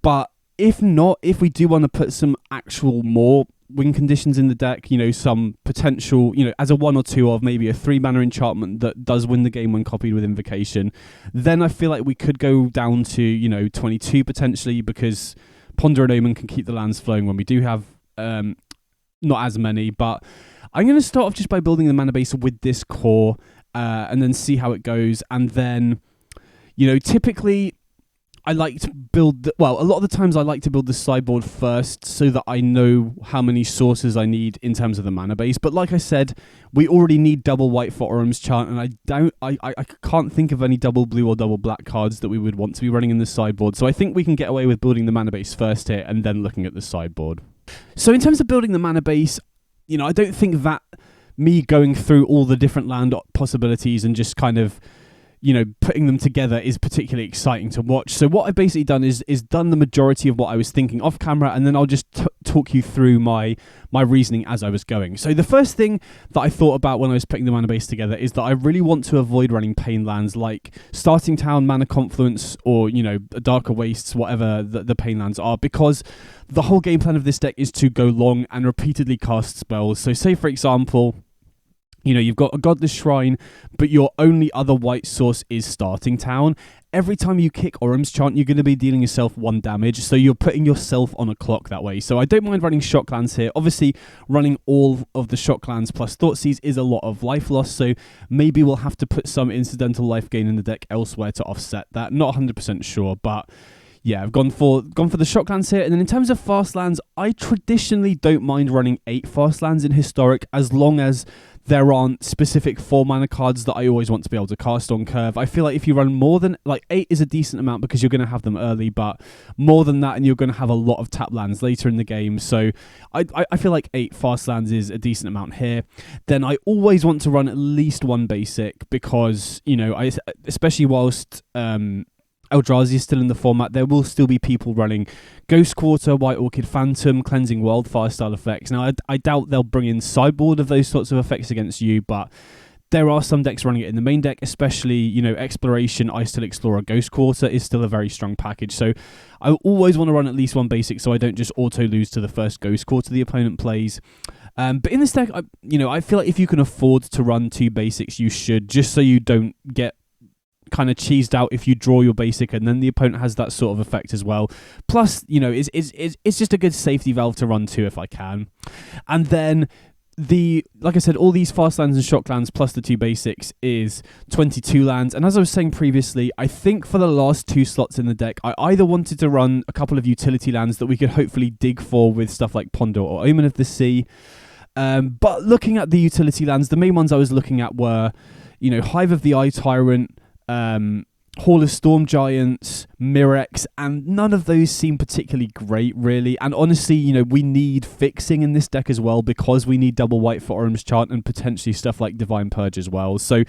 But if not, if we do want to put some actual more win conditions in the deck, some potential, as a 1 or 2 of maybe a 3 mana enchantment that does win the game when copied with Invocation, then I feel like we could go down to, 22 potentially, because Ponder and Omen can keep the lands flowing when we do have not as many. But I'm going to start off just by building the mana base with this core, and then see how it goes. And then, typically I like to build, a lot of the times I like to build the sideboard first, so that I know how many sources I need in terms of the mana base. But like I said, we already need double white for Orym's Chant, and I can't think of any double blue or double black cards that we would want to be running in the sideboard. So I think we can get away with building the mana base first here, and then looking at the sideboard. So in terms of building the mana base, I don't think that me going through all the different land possibilities and just kind of putting them together is particularly exciting to watch. So what I've basically done is done the majority of what I was thinking off camera, and then I'll just talk you through my reasoning as I was going. So the first thing that I thought about when I was putting the mana base together is that I really want to avoid running pain lands like Starting Town, Mana Confluence, or Darker Wastes, whatever the pain lands are, because the whole game plan of this deck is to go long and repeatedly cast spells. So say, for example, You know, you've got a Godless Shrine, but your only other white source is Starting Town. Every time you kick Orum's Chant, you're going to be dealing yourself 1 damage, so you're putting yourself on a clock that way. So I don't mind running Shocklands here. Obviously, running all of the Shocklands plus Thoughtseize is a lot of life loss, so maybe we'll have to put some incidental life gain in the deck elsewhere to offset that. Not 100% sure, but yeah, I've gone for the Shocklands here. And then in terms of fast lands, I traditionally don't mind running 8 fast lands in Historic, as long as there aren't specific 4 mana cards that I always want to be able to cast on curve. I feel like if you run more than, like, 8 is a decent amount because you're going to have them early, but more than that and you're going to have a lot of tap lands later in the game. So I feel like 8 fast lands is a decent amount here. Then I always want to run at least 1 basic because, you know, especially whilst Eldrazi is still in the format, there will still be people running Ghost Quarter, White Orchid Phantom, Cleansing Wildfire style effects. Now, I doubt they'll bring in sideboard of those sorts of effects against you, but there are some decks running it in the main deck, especially, you know, Exploration, Ice Still Explorer, Ghost Quarter is still a very strong package. So I always want to run at least 1 basic so I don't just auto lose to the first Ghost Quarter the opponent plays. But in this deck, I feel like if you can afford to run 2 basics, you should, just so you don't get kind of cheesed out if you draw your basic and then the opponent has that sort of effect as well. Plus, you know, it's just a good safety valve to run to if I can. And then like I said, all these fast lands and shock lands plus the 2 basics is 22 lands. And as I was saying previously, I think for the last 2 slots in the deck, I either wanted to run a couple of utility lands that we could hopefully dig for with stuff like Ponder or Omen of the Sea. But looking at the utility lands, the main ones I was looking at were, you know, Hive of the Eye Tyrant, Hall of Storm Giants, Mirex, and none of those seem particularly great, really. And honestly, you know, we need fixing in this deck as well because we need double white for Orum's Chant and potentially stuff like Divine Purge as well. So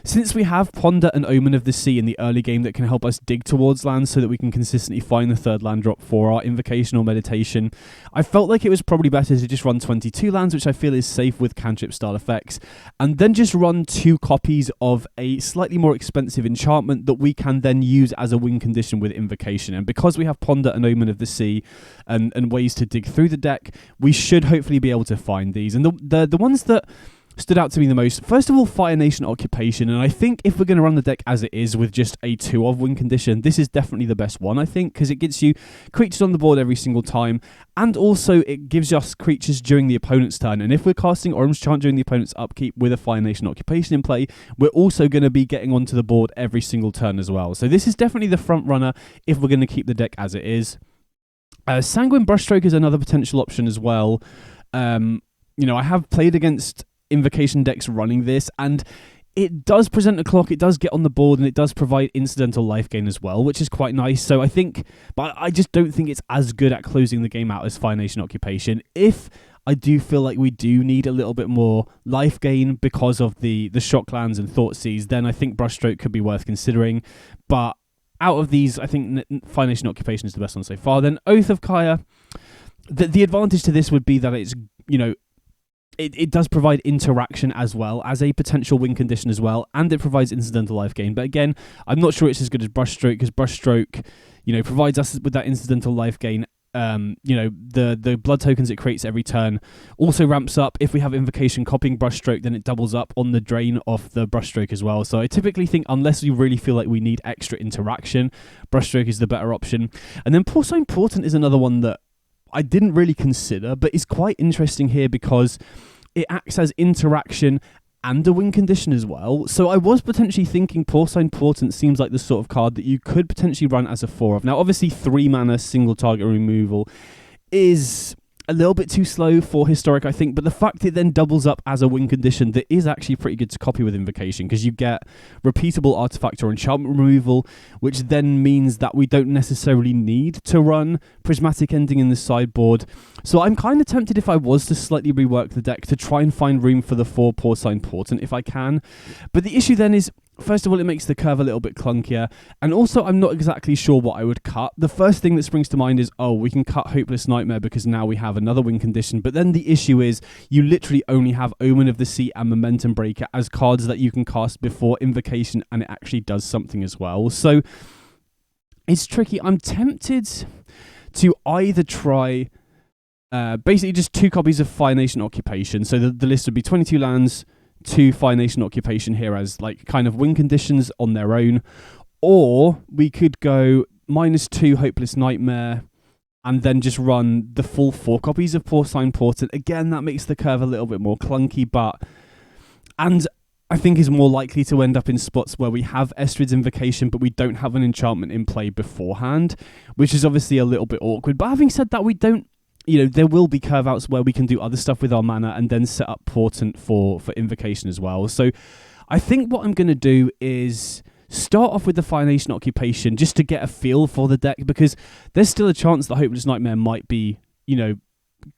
since we have Ponder and Omen of the Sea in the early game that can help us dig towards lands so that we can consistently find the 3rd land drop for our Invocation or Meditation, I felt like it was probably better to just run 22 lands, which I feel is safe with cantrip style effects, and then just run 2 copies of a slightly more expensive enchantment that we can then use as a win condition with Invocation. And because we have Ponder and Omen of the Sea and ways to dig through the deck, we should hopefully be able to find these. And the ones that stood out to me the most, first of all, Fire Nation Occupation, and I think if we're going to run the deck as it is with just a 2 of win condition, this is definitely the best one, I think, because it gets you creatures on the board every single time, and also it gives us creatures during the opponent's turn. And if we're casting Orum's Chant during the opponent's upkeep with a Fire Nation Occupation in play, we're also going to be getting onto the board every single turn as well. So this is definitely the front runner if we're going to keep the deck as it is. Sanguine Brushstroke is another potential option as well. You know, I have played against Invocation decks running this, and it does present a clock, it does get on the board, and it does provide incidental life gain as well, which is quite nice. So I think, but I just don't think it's as good at closing the game out as Fire Nation Occupation. If I do feel like we do need a little bit more life gain because of the Shocklands and Thoughtseize, then I think Brushstroke could be worth considering. But out of these, I think Fire Nation Occupation is the best one so far. Then Oath of Kaya, the advantage to this would be that it's, you know, it does provide interaction as well as a potential win condition as well, and it provides incidental life gain. But again, I'm not sure it's as good as Brushstroke, because Brushstroke, you know, provides us with that incidental life gain. You know, the blood tokens it creates every turn also ramps up. If we have Invocation copying Brushstroke, then it doubles up on the drain of the Brushstroke as well. So I typically think, unless we really feel like we need extra interaction, Brushstroke is the better option. And then Porcine Portent is another one that I didn't really consider, but it's quite interesting here because it acts as interaction and a win condition as well. So I was potentially thinking Porcine Portent seems like the sort of card that you could potentially run as a 4 of. Now, obviously, 3 mana single target removal is a little bit too slow for Historic, I think, but the fact it then doubles up as a win condition, that is actually pretty good to copy with Invocation, because you get repeatable artifact or enchantment removal, which then means that we don't necessarily need to run Prismatic Ending in the sideboard. So I'm kind of tempted, if I was to slightly rework the deck, to try and find room for the 4 Porcine Portent if I can. But the issue then is, first of all, it makes the curve a little bit clunkier, and also I'm not exactly sure what I would cut. The first thing that springs to mind is, oh, we can cut Hopeless Nightmare because now we have another win condition, but then the issue is you literally only have Omen of the Sea and Momentum Breaker as cards that you can cast before Invocation, and it actually does something as well. So it's tricky. I'm tempted to either try basically just 2 copies of Fire Nation Occupation, so the list would be 22 lands, 2 Fire Nation Occupation here as like kind of win conditions on their own, or we could go -2 Hopeless Nightmare and then just run the full 4 copies of Porcine Portent. Again, that makes the curve a little bit more clunky, and I think is more likely to end up in spots where we have Estrid's Invocation, but we don't have an enchantment in play beforehand, which is obviously a little bit awkward. But having said that, we don't, there will be curve outs where we can do other stuff with our mana and then set up Portent for Invocation as well. So I think what I'm going to do is start off with the Fire Nation Occupation just to get a feel for the deck, because there's still a chance that Hopeless Nightmare might be,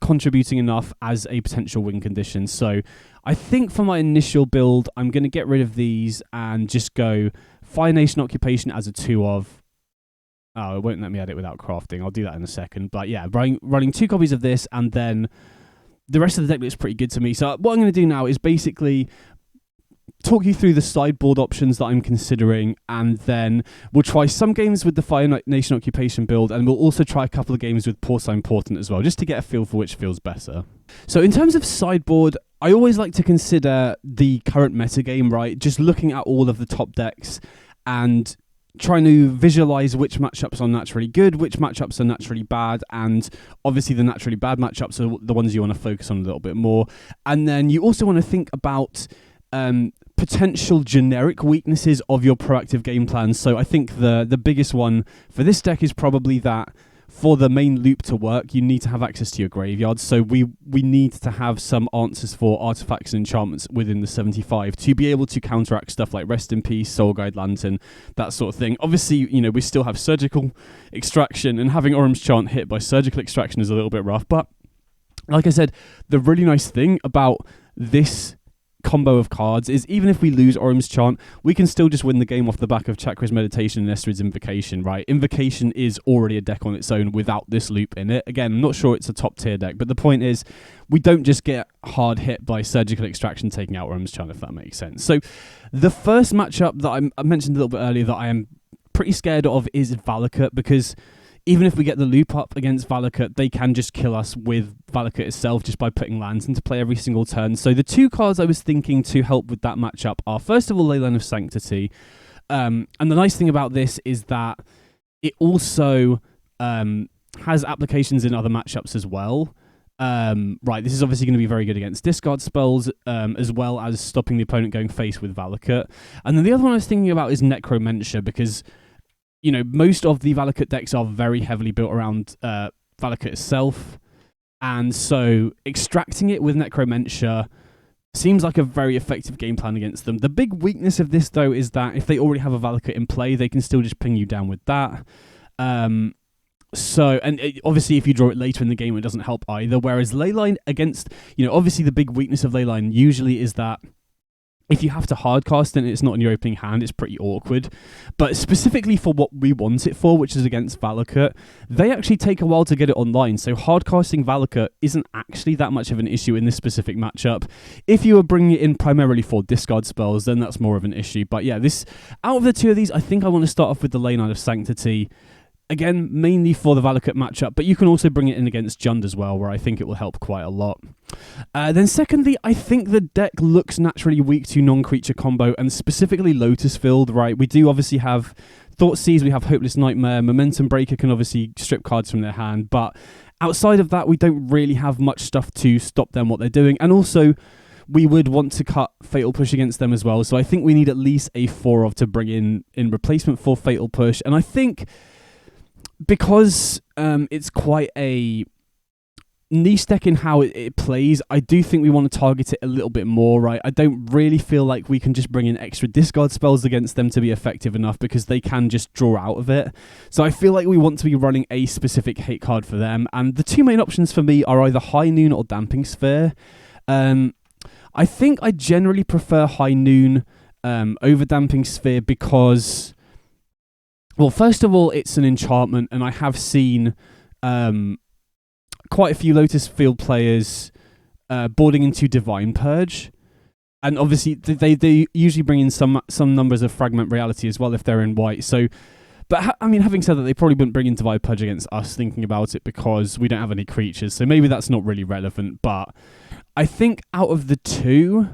contributing enough as a potential win condition. So I think for my initial build, I'm going to get rid of these and just go Fire Nation Occupation as a 2 of. Oh, it won't let me add it without crafting. I'll do that in a second. But yeah, running 2 copies of this, and then the rest of the deck looks pretty good to me. So what I'm going to do now is basically talk you through the sideboard options that I'm considering, and then we'll try some games with the Fire Nation Occupation build, and we'll also try a couple of games with Porcine Portent as well, just to get a feel for which feels better. So in terms of sideboard, I always like to consider the current metagame, right? Just looking at all of the top decks and trying to visualize which matchups are naturally good, which matchups are naturally bad, and obviously the naturally bad matchups are the ones you want to focus on a little bit more. And then you also want to think about potential generic weaknesses of your proactive game plan. So I think the biggest one for this deck is probably that for the main loop to work, you need to have access to your graveyard. So we need to have some answers for artifacts and enchantments within the 75 to be able to counteract stuff like Rest in Peace, Soul Guide Lantern, that sort of thing. Obviously, we still have Surgical Extraction, and having Orim's Chant hit by Surgical Extraction is a little bit rough. But like I said, the really nice thing about this combo of cards is even if we lose Orim's Chant, we can still just win the game off the back of Chakra's Meditation and Estrid's Invocation, right? Invocation is already a deck on its own without this loop in it. Again, I'm not sure it's a top tier deck, but the point is we don't just get hard hit by Surgical Extraction taking out Orim's Chant, if that makes sense. So the first matchup that I mentioned a little bit earlier that I am pretty scared of is Valakut, because even if we get the loop up against Valakut, they can just kill us with Valakut itself just by putting lands into play every single turn. So the 2 cards I was thinking to help with that matchup are, first of all, Leyline of Sanctity. And the nice thing about this is that it also has applications in other matchups as well. Right, this is obviously going to be very good against discard spells, as well as stopping the opponent going face with Valakut. And then the other one I was thinking about is Necromentia, because most of the Valakut decks are very heavily built around Valakut itself, and so extracting it with Necromentia seems like a very effective game plan against them. The big weakness of this, though, is that if they already have a Valakut in play, they can still just ping you down with that. Obviously, if you draw it later in the game, it doesn't help either. Whereas Leyline against, obviously the big weakness of Leyline usually is that if you have to hardcast and it's not in your opening hand, it's pretty awkward. But specifically for what we want it for, which is against Valakut, they actually take a while to get it online. So hardcasting Valakut isn't actually that much of an issue in this specific matchup. If you were bringing it in primarily for discard spells, then that's more of an issue. But yeah, out of the 2 of these, I think I want to start off with the Leyline of Sanctity. Again, mainly for the Valakut matchup, but you can also bring it in against Jund as well, where I think it will help quite a lot. Then secondly, I think the deck looks naturally weak to non-creature combo, and specifically Lotus Field, right? We do obviously have Thoughtseize, we have Hopeless Nightmare, Momentum Breaker can obviously strip cards from their hand, but outside of that, we don't really have much stuff to stop them what they're doing, and also we would want to cut Fatal Push against them as well, so I think we need at least a 4 of to bring in replacement for Fatal Push, and I think because it's quite a niche deck in how it plays, I do think we want to target it a little bit more, right? I don't really feel like we can just bring in extra discard spells against them to be effective enough, because they can just draw out of it. So I feel like we want to be running a specific hate card for them, and the 2 main options for me are either High Noon or Damping Sphere. I think I generally prefer High Noon over Damping Sphere because, well, first of all, it's an enchantment, and I have seen quite a few Lotus Field players boarding into Divine Purge, and obviously they usually bring in some numbers of Fragment Reality as well if they're in white. So, but having said that, they probably wouldn't bring in Divine Purge against us, thinking about it, because we don't have any creatures. So maybe that's not really relevant. But I think out of the 2,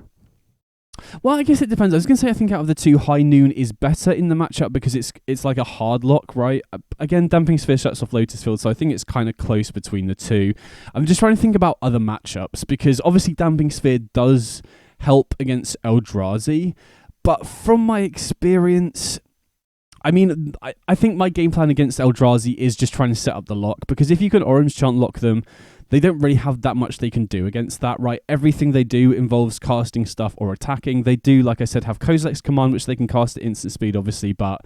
Well, I guess it depends. I was going to say I think out of the two, High Noon is better in the matchup because it's like a hard lock, right? Again, Damping Sphere shuts off Lotus Field, so I think it's kind of close between the two. I'm just trying to think about other matchups because obviously Damping Sphere does help against Eldrazi, but from my experience, I mean, I think my game plan against Eldrazi is just trying to set up the lock because if you can Orange Chant lock them, they don't really have that much they can do against that, right? Everything they do involves casting stuff or attacking. They do, like I said, have Kozilek's Command, which they can cast at instant speed, obviously, but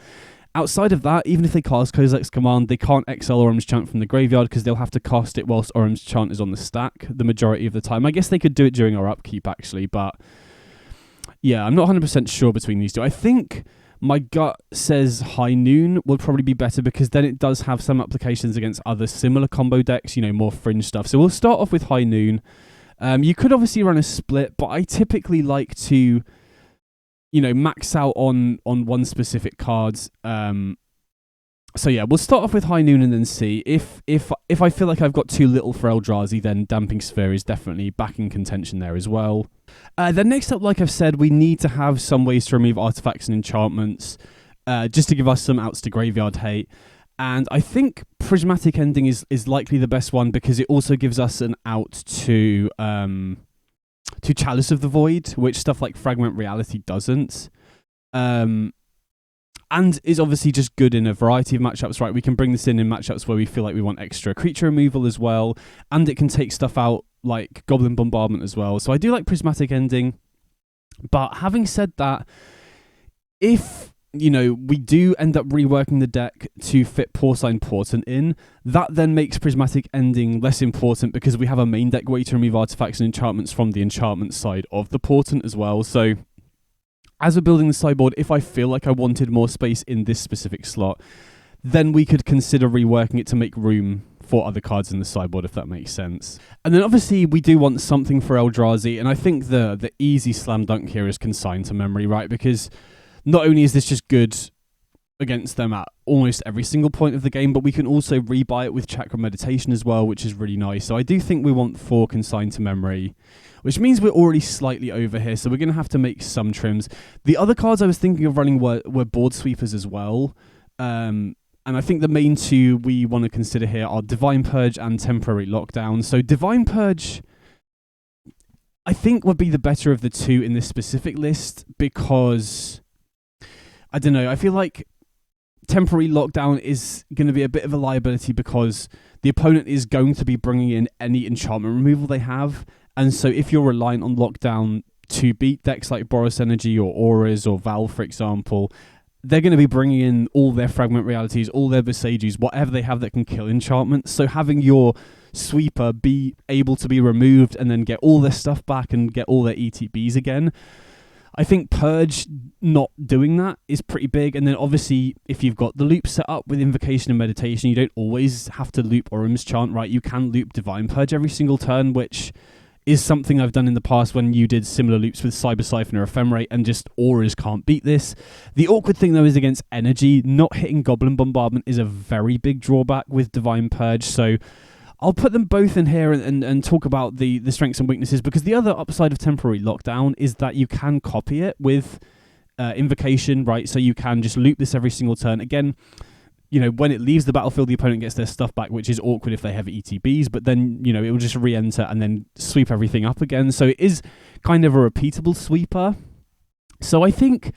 outside of that, even if they cast Kozilek's Command, they can't exile Orange Chant from the graveyard because they'll have to cast it whilst Orange Chant is on the stack the majority of the time. I guess they could do it during our upkeep, actually, but yeah, I'm not 100% sure between these two. I think my gut says High Noon would probably be better because then it does have some applications against other similar combo decks, more fringe stuff. So we'll start off with High Noon. You could obviously run a split, but I typically like to, max out on one specific card. So yeah, we'll start off with High Noon and then see. If I feel like I've got too little for Eldrazi, then Damping Sphere is definitely back in contention there as well. Then next up, like I've said, we need to have some ways to remove artifacts and enchantments, just to give us some outs to graveyard hate. And I think Prismatic Ending is likely the best one because it also gives us an out to Chalice of the Void, which stuff like Fragment Reality doesn't. And is obviously just good in a variety of matchups, right? We can bring this in matchups where we feel like we want extra creature removal as well, and it can take stuff out like Goblin Bombardment as well. So I do like Prismatic Ending, but having said that, if we do end up reworking the deck to fit Porcine Portent in, that then makes Prismatic Ending less important because we have a main deck way to remove artifacts and enchantments from the enchantment side of the Portent as well. So as we're building the sideboard, if I feel like I wanted more space in this specific slot, then we could consider reworking it to make room for other cards in the sideboard, if that makes sense. And then obviously we do want something for Eldrazi, and I think the easy slam dunk here is Consign to Memory, right? Because not only is this just good against them at almost every single point of the game, but we can also rebuy it with Chakra Meditation as well, which is really nice. So I do think we want 4 Consign to Memory, which means we're already slightly over here, so we're going to have to make some trims. The other cards I was thinking of running were Board Sweepers as well. And I think the main two we want to consider here are Divine Purge and Temporary Lockdown. So Divine Purge, I think, would be the better of the two in this specific list because, I don't know, I feel like Temporary Lockdown is going to be a bit of a liability because the opponent is going to be bringing in any enchantment removal they have. And so if you're reliant on Lockdown to beat decks like Boros Energy or Auras or Valve, for example, they're going to be bringing in all their Fragment Realities, all their Visages, whatever they have that can kill enchantments. So having your sweeper be able to be removed and then get all their stuff back and get all their ETBs again, I think Purge not doing that is pretty big. And then obviously if you've got the loop set up with Invocation and Meditation, you don't always have to loop Orum's Chant, right? You can loop Divine Purge every single turn, which is something I've done in the past when you did similar loops with Cyber Siphon or Ephemerate, and just Auras can't beat this. The awkward thing, though, is against Energy. Not hitting Goblin Bombardment is a very big drawback with Divine Purge, so I'll put them both in here and talk about the strengths and weaknesses, because the other upside of Temporary Lockdown is that you can copy it with Invocation, right? So you can just loop this every single turn. Again, when it leaves the battlefield, the opponent gets their stuff back, which is awkward if they have ETBs, but then, it will just re-enter and then sweep everything up again. So it is kind of a repeatable sweeper. So I think,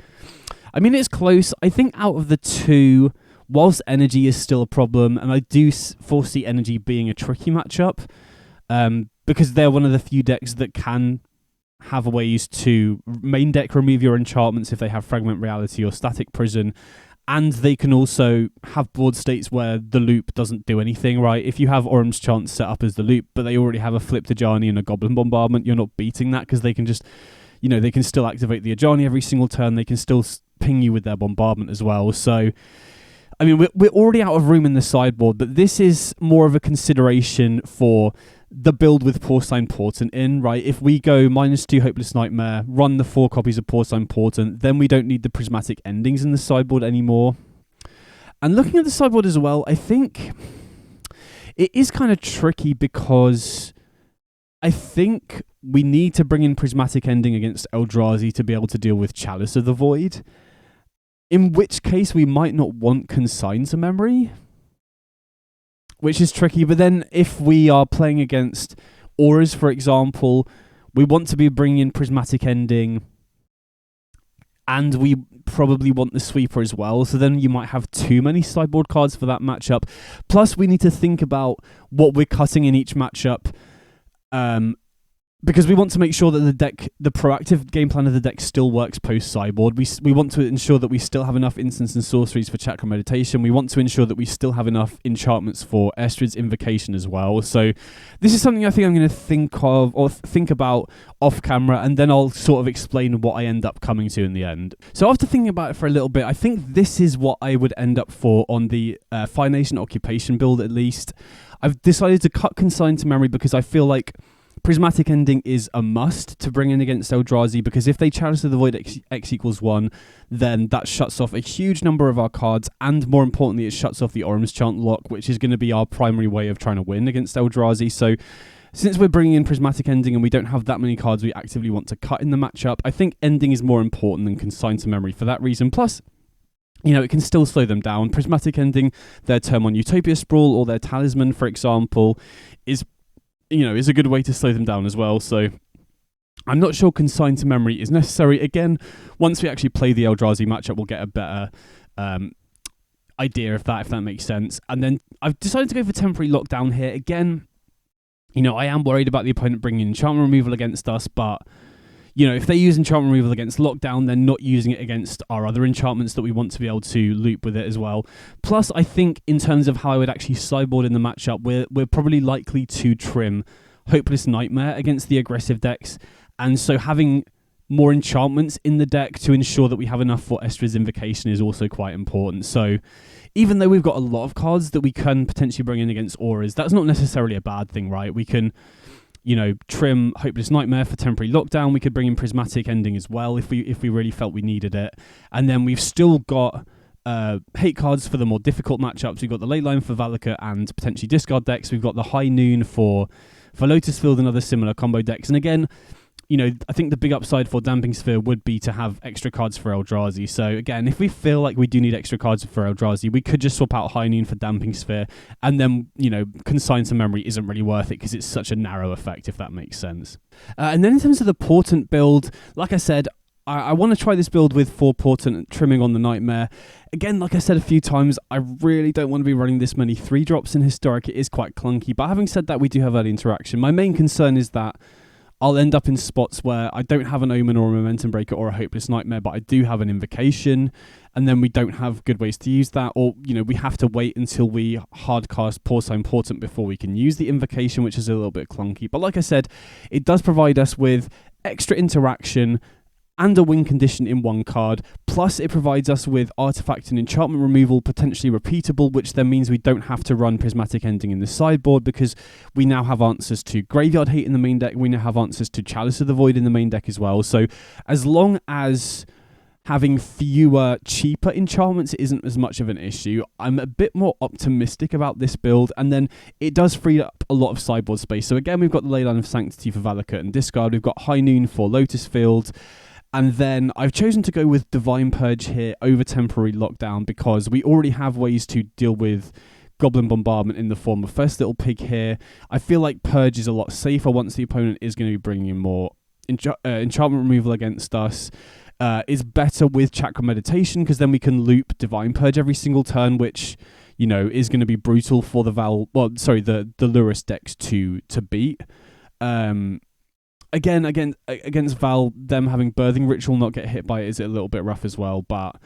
it's close. I think out of the two, whilst Energy is still a problem, and I do foresee Energy being a tricky matchup, because they're one of the few decks that can have ways to main deck remove your enchantments if they have Fragment Reality or Static Prison, and they can also have board states where the loop doesn't do anything, right? If you have Orum's Chant set up as the loop, but they already have a Flip to Ajani and a Goblin Bombardment, you're not beating that because they can just, they can still activate the Ajani every single turn. They can still ping you with their Bombardment as well. So, we're already out of room in the sideboard, but this is more of a consideration for the build with Porcine Portent in, right? If we go -2 Hopeless Nightmare, run the 4 copies of Porcine Portent, then we don't need the Prismatic Endings in the sideboard anymore. And looking at the sideboard as well, I think it is kind of tricky because I think we need to bring in Prismatic Ending against Eldrazi to be able to deal with Chalice of the Void, in which case we might not want Consign to Memory, which is tricky. But then if we are playing against Auras, for example, we want to be bringing in Prismatic Ending, and we probably want the Sweeper as well. So then you might have too many sideboard cards for that matchup. Plus, we need to think about what we're cutting in each matchup, because we want to make sure that the proactive game plan of the deck still works post-sideboard. We want to ensure that we still have enough instants and sorceries for Chakra Meditation. We want to ensure that we still have enough enchantments for Estrid's Invocation as well. So this is something I think I'm going to think about off camera, and then I'll sort of explain what I end up coming to in the end. So after thinking about it for a little bit, I think this is what I would end up for on the Fire Nation Occupation build, at least. I've decided to cut Consign to Memory because I feel like Prismatic Ending is a must to bring in against Eldrazi, because if they Chalice of the Void X equals 1, then that shuts off a huge number of our cards, and more importantly, it shuts off the Orim's Chant lock, which is going to be our primary way of trying to win against Eldrazi. So since we're bringing in Prismatic Ending and we don't have that many cards we actively want to cut in the matchup, I think Ending is more important than Consign to Memory for that reason. Plus, it can still slow them down. Prismatic Ending, their term on Utopia Sprawl or their Talisman, for example, is a good way to slow them down as well. So I'm not sure Consign to Memory is necessary. Again, once we actually play the Eldrazi matchup, we'll get a better idea of that, if that makes sense. And then I've decided to go for Temporary Lockdown here. Again, I am worried about the opponent bringing enchantment removal against us, but if they use enchantment removal against Lockdown, they're not using it against our other enchantments that we want to be able to loop with it as well. Plus, I think in terms of how I would actually sideboard in the matchup, we're probably likely to trim Hopeless Nightmare against the aggressive decks, and so having more enchantments in the deck to ensure that we have enough for Estrid's Invocation is also quite important. So even though we've got a lot of cards that we can potentially bring in against Auras, that's not necessarily a bad thing, right? We can trim Hopeless Nightmare for Temporary Lockdown. We could bring in Prismatic Ending as well if we really felt we needed it. And then we've still got hate cards for the more difficult matchups. We've got the Ley Line for Valakut and potentially discard decks. We've got the High Noon for Lotus Field and other similar combo decks. And again, I think the big upside for Damping Sphere would be to have extra cards for Eldrazi. So again, if we feel like we do need extra cards for Eldrazi, we could just swap out High Noon for Damping Sphere, and then, Consign to Memory isn't really worth it because it's such a narrow effect, if that makes sense. And then in terms of the Portent build, like I said, I want to try this build with 4 Portent trimming on the Nightmare. Again, like I said a few times, I really don't want to be running this many 3-drops in Historic. It is quite clunky, but having said that, we do have early interaction. My main concern is that I'll end up in spots where I don't have an Omen or a Momentum Breaker or a Hopeless Nightmare, but I do have an Invocation, and then we don't have good ways to use that, or, we have to wait until we hardcast Porcine Portent before we can use the Invocation, which is a little bit clunky. But like I said, it does provide us with extra interaction and a win condition in one card, plus it provides us with artifact and enchantment removal, potentially repeatable, which then means we don't have to run Prismatic Ending in the sideboard, because we now have answers to Graveyard Hate in the main deck, we now have answers to Chalice of the Void in the main deck as well. So as long as having fewer, cheaper enchantments isn't as much of an issue, I'm a bit more optimistic about this build, and then it does free up a lot of sideboard space. So again, we've got the Ley Line of Sanctity for Valakut and discard, we've got High Noon for Lotus Field, and then I've chosen to go with Divine Purge here over Temporary Lockdown because we already have ways to deal with Goblin Bombardment in the form of First Little Pig here. I feel like Purge is a lot safer once the opponent is going to be bringing in more enchantment removal against us. Is better with Chakra Meditation because then we can loop Divine Purge every single turn, which, is going to be brutal for the the Lurrus decks to beat. Again, against Val, them having Birthing Ritual not get hit by it is a little bit rough as well, but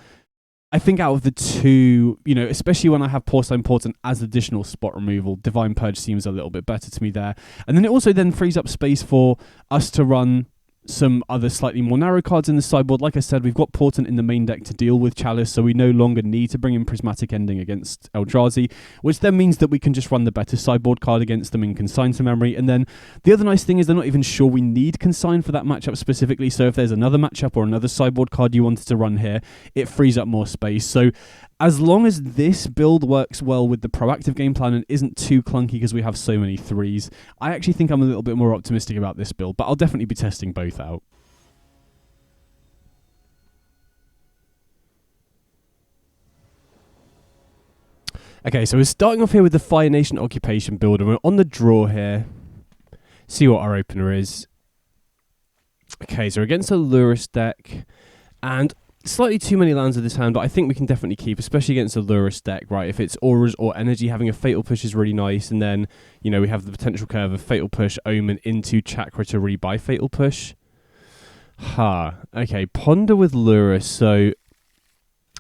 I think out of the two, especially when I have Porcine Portent as additional spot removal, Divine Purge seems a little bit better to me there. And then it also then frees up space for us to run some other slightly more narrow cards in the sideboard. Like I said, we've got Portent in the main deck to deal with Chalice, so we no longer need to bring in Prismatic Ending against Eldrazi, which then means that we can just run the better sideboard card against them in Consign to Memory. And then the other nice thing is they're not even sure we need Consign for that matchup specifically, so if there's another matchup or another sideboard card you wanted to run here, it frees up more space. So as long as this build works well with the proactive game plan and isn't too clunky because we have so many 3s, I actually think I'm a little bit more optimistic about this build, but I'll definitely be testing both out. Okay, so we're starting off here with the Fire Nation Occupation build, and we're on the draw here. See what our opener is. Okay, so we're against a Lurrus deck, and slightly too many lands of this hand, but I think we can definitely keep, especially against a Lurrus deck, right? If it's Auras or Energy, having a Fatal Push is really nice, and then, you know, we have the potential curve of Fatal Push, Omen into Chakra to rebuy Fatal Push. Okay, Ponder with Lurrus, so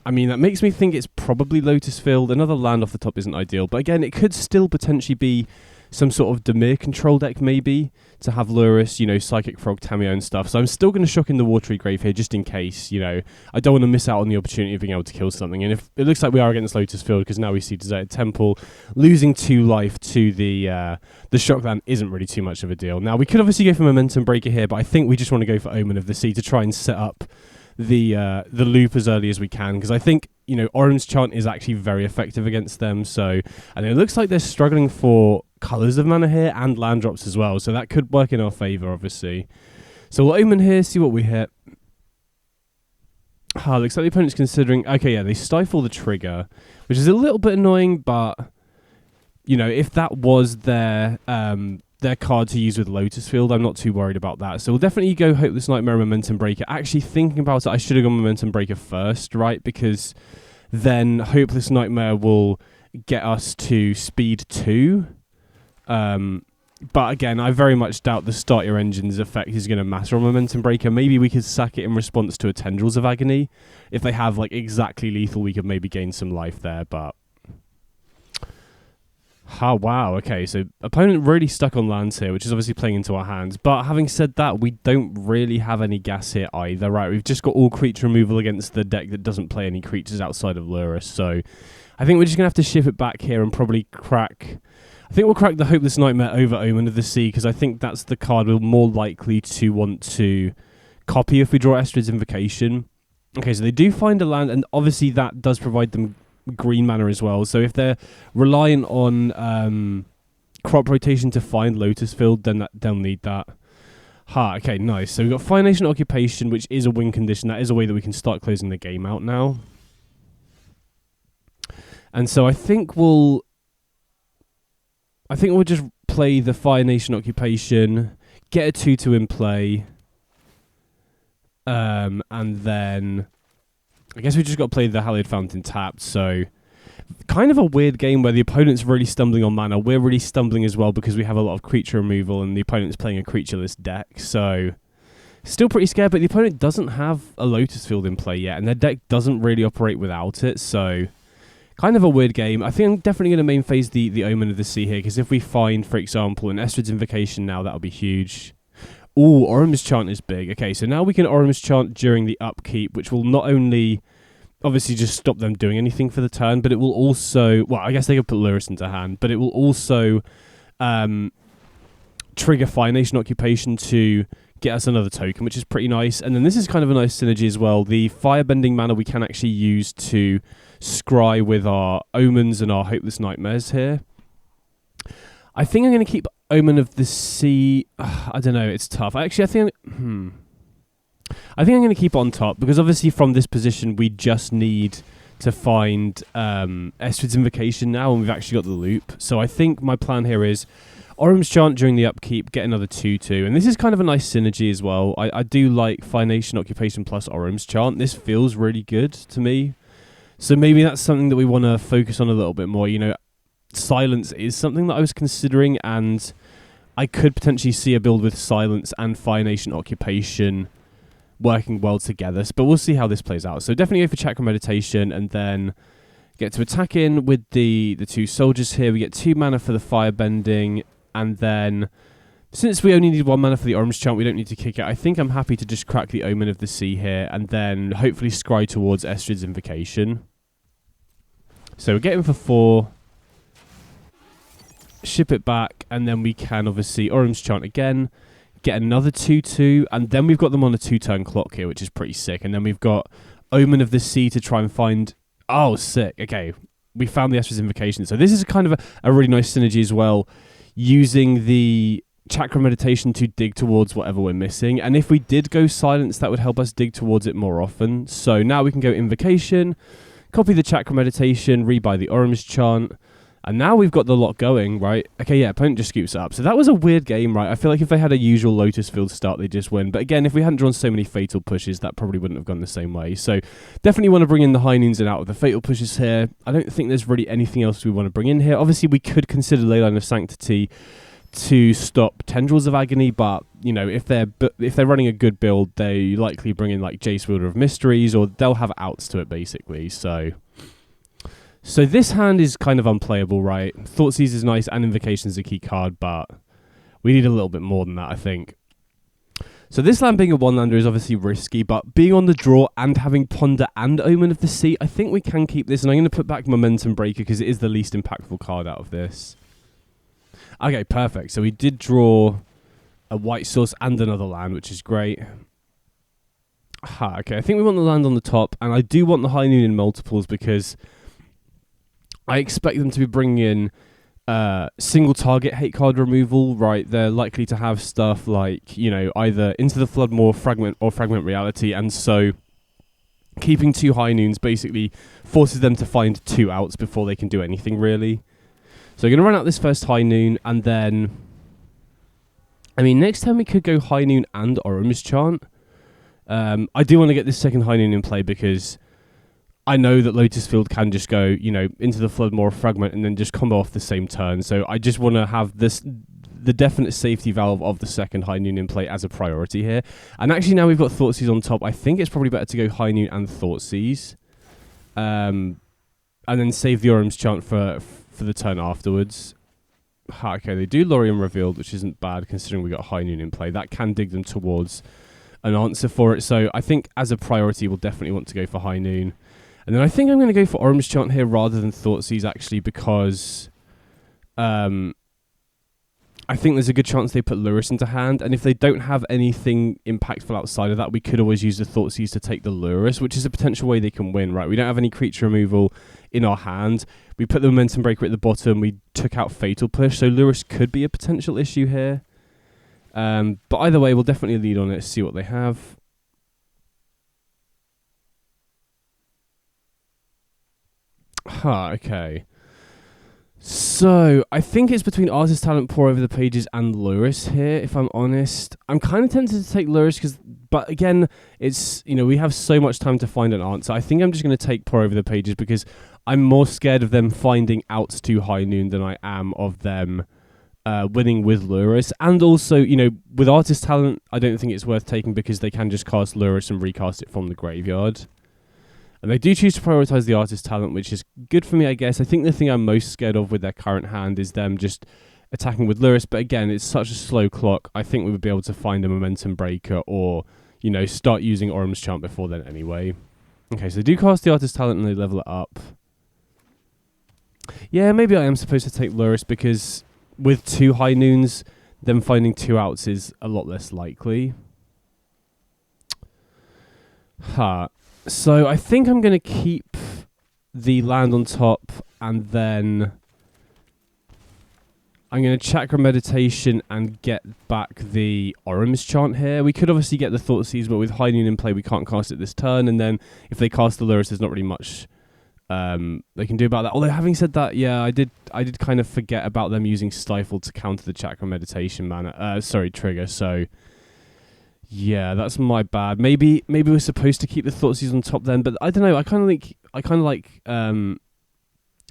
I mean, that makes me think it's probably Lotus Field. Another land off the top isn't ideal, but again, it could still potentially be some sort of Dimir control deck, maybe, to have Lurrus, you know, Psychic Frog, Tamiyo and stuff. So I'm still going to shock in the Watery Grave here, just in case, you know. I don't want to miss out on the opportunity of being able to kill something. And if it looks like we are against Lotus Field, because now we see Deserted Temple, losing 2 life to the shock land isn't really too much of a deal. Now, we could obviously go for Momentum Breaker here, but I think we just want to go for Omen of the Sea to try and set up the loop as early as we can, because I think, you know, Orim's Chant is actually very effective against them. So, and it looks like they're struggling for colours of mana here and land drops as well, so that could work in our favour, obviously. So we'll Omen here, see what we hit. Looks like the opponent's considering, okay, yeah, they stifle the trigger, which is a little bit annoying, but, you know, if that was their card to use with Lotus Field, I'm not too worried about that. So we'll definitely go Hopeless Nightmare, Momentum Breaker. Actually, thinking about it, I should have gone Momentum Breaker first, right? Because then Hopeless Nightmare will get us to speed 2. But again, I very much doubt the Start Your Engines effect is going to matter on Momentum Breaker. Maybe we could sack it in response to a Tendrils of Agony. If they have like exactly lethal, we could maybe gain some life there, but oh, wow, okay, so opponent really stuck on lands here, which is obviously playing into our hands. But having said that, we don't really have any gas here either, right? We've just got all creature removal against the deck that doesn't play any creatures outside of Lurrus. So I think we're just going to have to ship it back here and probably crack... I think we'll crack the Hopeless Nightmare over Omen of the Sea, because I think that's the card we're more likely to want to copy if we draw Estrid's Invocation. Okay, so they do find a land, and obviously that does provide them green mana as well. So if they're reliant on crop rotation to find Lotus Field, then they'll need that. Okay, nice. So we've got Fire Nation Occupation, which is a win condition. That is a way that we can start closing the game out now. And so I think we'll just play the Fire Nation Occupation, get a 2/2 in play, and then I guess we just got to play the Hallowed Fountain tapped. So kind of a weird game where the opponent's really stumbling on mana. We're really stumbling as well because we have a lot of creature removal and the opponent's playing a creatureless deck. So still pretty scared, but the opponent doesn't have a Lotus Field in play yet, and their deck doesn't really operate without it. So kind of a weird game. I think I'm definitely going to main phase the Omen of the Sea here, because if we find, for example, an Estrid's Invocation now, that'll be huge. Ooh, Orim's Chant is big. Okay, so now we can Orim's Chant during the upkeep, which will not only obviously just stop them doing anything for the turn, but it will also, well, I guess they could put Lurrus into hand, but it will also trigger Fire Nation Occupation to get us another token, which is pretty nice. And then this is kind of a nice synergy as well. The Firebending mana we can actually use to scry with our Omens and our Hopeless Nightmares here. I think I'm going to keep Omen of the Sea. I don't know, it's tough. I think I'm going to keep it on top, because obviously from this position we just need to find Estrid's Invocation now, and we've actually got the loop. So I think my plan here is Orim's Chant during the upkeep, get another 2/2. And this is kind of a nice synergy as well. I do like Fire Nation Occupation plus Orim's Chant. This feels really good to me. So maybe that's something that we want to focus on a little bit more. You know, Silence is something that I was considering, and I could potentially see a build with Silence and Fire Nation Occupation working well together. But we'll see how this plays out. So definitely go for Chakra Meditation, and then get to attack in with the 2 soldiers here. We get 2 mana for the Firebending, and then since we only need 1 mana for the Orange Chant, we don't need to kick it. I think I'm happy to just crack the Omen of the Sea here, and then hopefully scry towards Estrid's Invocation. So we're getting for 4. Ship it back, and then we can obviously Orim's Chant again, get another 2/2, and then we've got them on a 2-turn clock here, which is pretty sick. And then we've got Omen of the Sea to try and find... Oh, sick. Okay. We found the Estrid's Invocation. So this is kind of a really nice synergy as well, using the chakra meditation to dig towards whatever we're missing. And if we did go silence, that would help us dig towards it more often. So now we can go Invocation, copy the chakra meditation, rebuy the Orum's chant, and now we've got the lot going, right? Okay, yeah, opponent just scoops up. So that was a weird game, right? I feel like if they had a usual Lotus Field start, they just win. But again, if we hadn't drawn so many Fatal Pushes, that probably wouldn't have gone the same way. So definitely want to bring in the High Noons and out of the Fatal Pushes here. I don't think there's really anything else we want to bring in here. Obviously, we could consider Leyline of Sanctity to stop Tendrils of Agony, but you know, if they're running a good build, they likely bring in like Jace Wielder of Mysteries, or they'll have outs to it basically. So this hand is kind of unplayable, right? Thoughtseize is nice and Invocation is a key card, but we need a little bit more than that, I think. So this land being a one-lander is obviously risky, but being on the draw and having Ponder and Omen of the Sea, I think we can keep this, and I'm going to put back Momentum Breaker because it is the least impactful card out of this. Okay, perfect. So we did draw a white source and another land, which is great. Okay, I think we want the land on the top, and I do want the High Noon in multiples because I expect them to be bringing in single target hate card removal, right? They're likely to have stuff like, you know, either Into the Floodmoor, Fragment, or Fragment Reality, and so keeping 2 High Noons basically forces them to find 2 outs before they can do anything, really. So we're going to run out this first High Noon, and then, I mean, next time we could go High Noon and Orum's Chant. I do want to get this second High Noon in play because I know that Lotus Field can just go, you know, Into the Floodmoor, Fragment, and then just combo off the same turn. So I just want to have the definite safety valve of the second High Noon in play as a priority here. And actually now we've got Thoughtseize on top, I think it's probably better to go High Noon and Thoughtseize. And then save the Orum's Chant for the turn afterwards. Okay, they do Lorium Revealed, which isn't bad considering we got High Noon in play. That can dig them towards an answer for it. So I think as a priority, we'll definitely want to go for High Noon. And then I think I'm going to go for Orum's Chant here rather than Thoughtseize, actually, because I think there's a good chance they put Lurrus into hand, and if they don't have anything impactful outside of that, we could always use the Thoughtseize to take the Lurrus, which is a potential way they can win, right? We don't have any creature removal in our hand. We put the Momentum Breaker at the bottom. We took out Fatal Push, so Lurrus could be a potential issue here. But either way, we'll definitely lead on it, see what they have. Okay. So, I think it's between Artist Talent, Pour Over the Pages, and Lurrus here, if I'm honest. I'm kind of tempted to take Lurrus, but again, it's, you know, we have so much time to find an answer. I think I'm just going to take Pour Over the Pages because I'm more scared of them finding outs to High Noon than I am of them winning with Lurrus. And also, you know, with Artist Talent, I don't think it's worth taking because they can just cast Lurrus and recast it from the graveyard. And they do choose to prioritize the Artist Talent, which is good for me, I guess. I think the thing I'm most scared of with their current hand is them just attacking with Lurrus. But again, it's such a slow clock. I think we would be able to find a Momentum Breaker or, you know, start using Orum's Chant before then anyway. Okay, so they do cast the Artist Talent and they level it up. Yeah, maybe I am supposed to take Lurrus because with 2 High Noons, them finding 2 outs is a lot less likely. So I think I'm going to keep the land on top, and then I'm going to Chakra Meditation and get back the Orum's Chant here. We could obviously get the Thoughtseize, but with High Noon in play, we can't cast it this turn, and then if they cast the Lurrus, there's not really much they can do about that. Although having said that, yeah, I did kind of forget about them using Stifle to counter the Chakra Meditation trigger, so yeah, that's my bad. Maybe we're supposed to keep the Thoughtseize on top then, but I don't know. I kind of like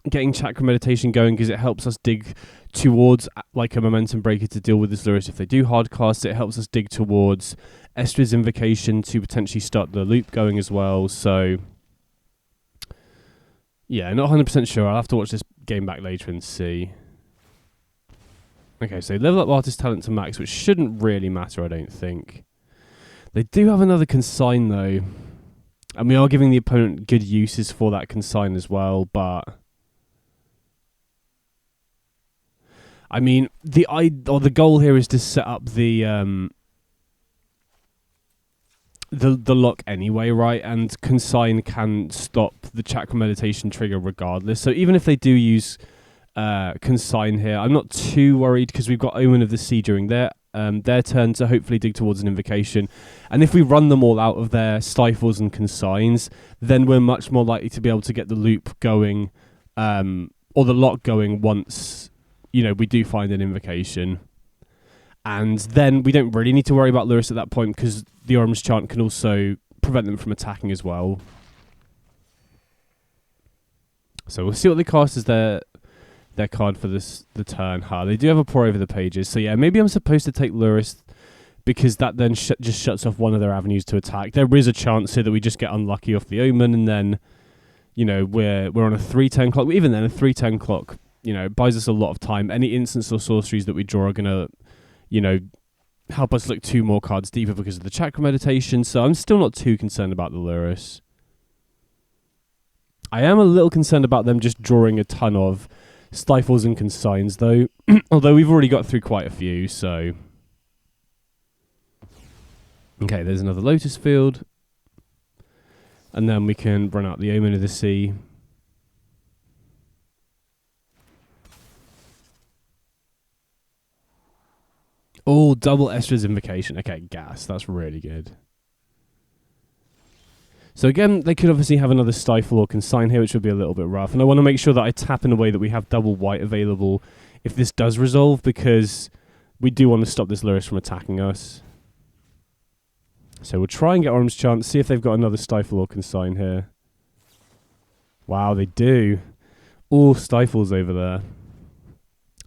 getting Chakra Meditation going because it helps us dig towards like a Momentum Breaker to deal with this Lurrus. If they do hard cast it, helps us dig towards Estrid's Invocation to potentially start the loop going as well. So yeah, not 100% sure. I'll have to watch this game back later and see. Okay, so level up Artist Talent to max, which shouldn't really matter, I don't think. They do have another Consign, though. And we are giving the opponent good uses for that Consign as well, but I mean, the goal here is to set up the lock anyway, right? And Consign can stop off the Chakra Meditation trigger regardless. So even if they do use Consign here, I'm not too worried because we've got Omen of the Sea during their turn to hopefully dig towards an Invocation. And if we run them all out of their Stifles and Consigns, then we're much more likely to be able to get the loop going, or the lock going once, we do find an Invocation. And then we don't really need to worry about Lurrus at that point because the Orange Chant can also prevent them from attacking as well. So we'll see what they cast as their card for the turn. They do have a pour over the pages. So yeah, maybe I'm supposed to take Lurrus because that then just shuts off one of their avenues to attack. There is a chance here that we just get unlucky off the Omen and then, we're on a 3-turn clock. Even then, a 3-turn clock, buys us a lot of time. Any instants or sorceries that we draw are going to, help us look 2 more cards deeper because of the Chakra Meditation. So I'm still not too concerned about the Lurrus. I am a little concerned about them just drawing a ton of Stifles and Consigns, though. Although we've already got through quite a few, so... Okay, there's another Lotus Field. And then we can run out the Omen of the Sea. Oh, double Estrid's Invocation. Okay, gas. That's really good. So again, they could obviously have another Stifle or Consign here, which would be a little bit rough. And I want to make sure that I tap in a way that we have double white available if this does resolve, because we do want to stop this Lurrus from attacking us. So we'll try and get Orange Chant, see if they've got another Stifle or Consign here. Wow, they do. All Stifles over there.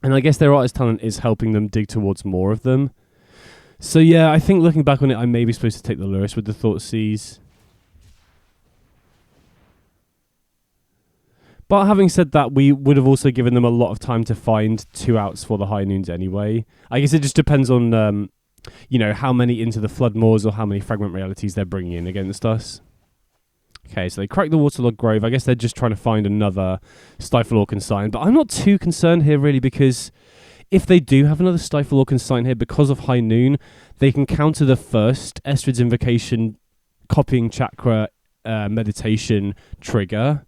And I guess their Artist Talent is helping them dig towards more of them. So yeah, I think looking back on it, I may be supposed to take the Lurrus with the Thoughtseize. But having said that, we would have also given them a lot of time to find 2 outs for the High Noons anyway. I guess it just depends on, how many Into the Floodmoors or how many Fragment Realities they're bringing in against us. Okay, so they crack the Waterlogged Grove. I guess they're just trying to find another Stifle or Consign. But I'm not too concerned here, really, because if they do have another Stifle or Consign here, because of High Noon, they can counter the first Estrid's Invocation copying Chakra Meditation trigger.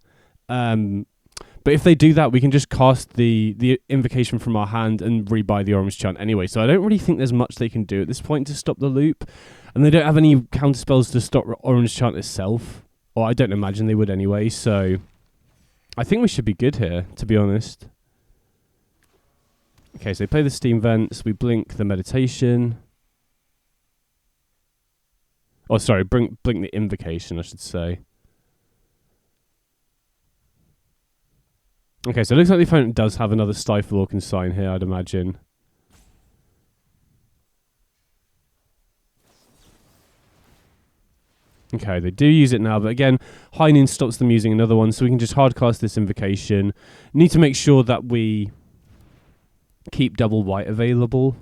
But if they do that, we can just cast the Invocation from our hand and rebuy the Orange Chant anyway. So I don't really think there's much they can do at this point to stop the loop. And they don't have any counter spells to stop Orange Chant itself. Or I don't imagine they would anyway. So I think we should be good here, to be honest. Okay, so they play the Steam Vents. We blink the Meditation. Oh, sorry, blink the Invocation, I should say. Okay, so it looks like the opponent does have another Stifle or Consign here, I'd imagine. Okay, they do use it now, but again, High Noon stops them using another one, so we can just hardcast this Invocation. Need to make sure that we keep double white available.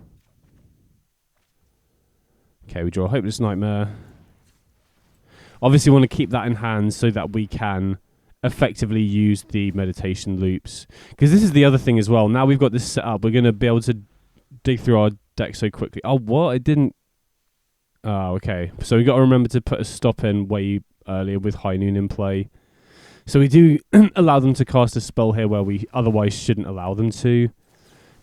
Okay, we draw Hopeless Nightmare. Obviously want to keep that in hand so that we can effectively use the meditation loops, because this is the other thing as well. Now we've got this set up, we're going to be able to dig through our deck so quickly. Oh, what? I didn't... Oh, okay. So we got to remember to put a stop in way earlier with High Noon in play. So we do allow them to cast a spell here where we otherwise shouldn't allow them to.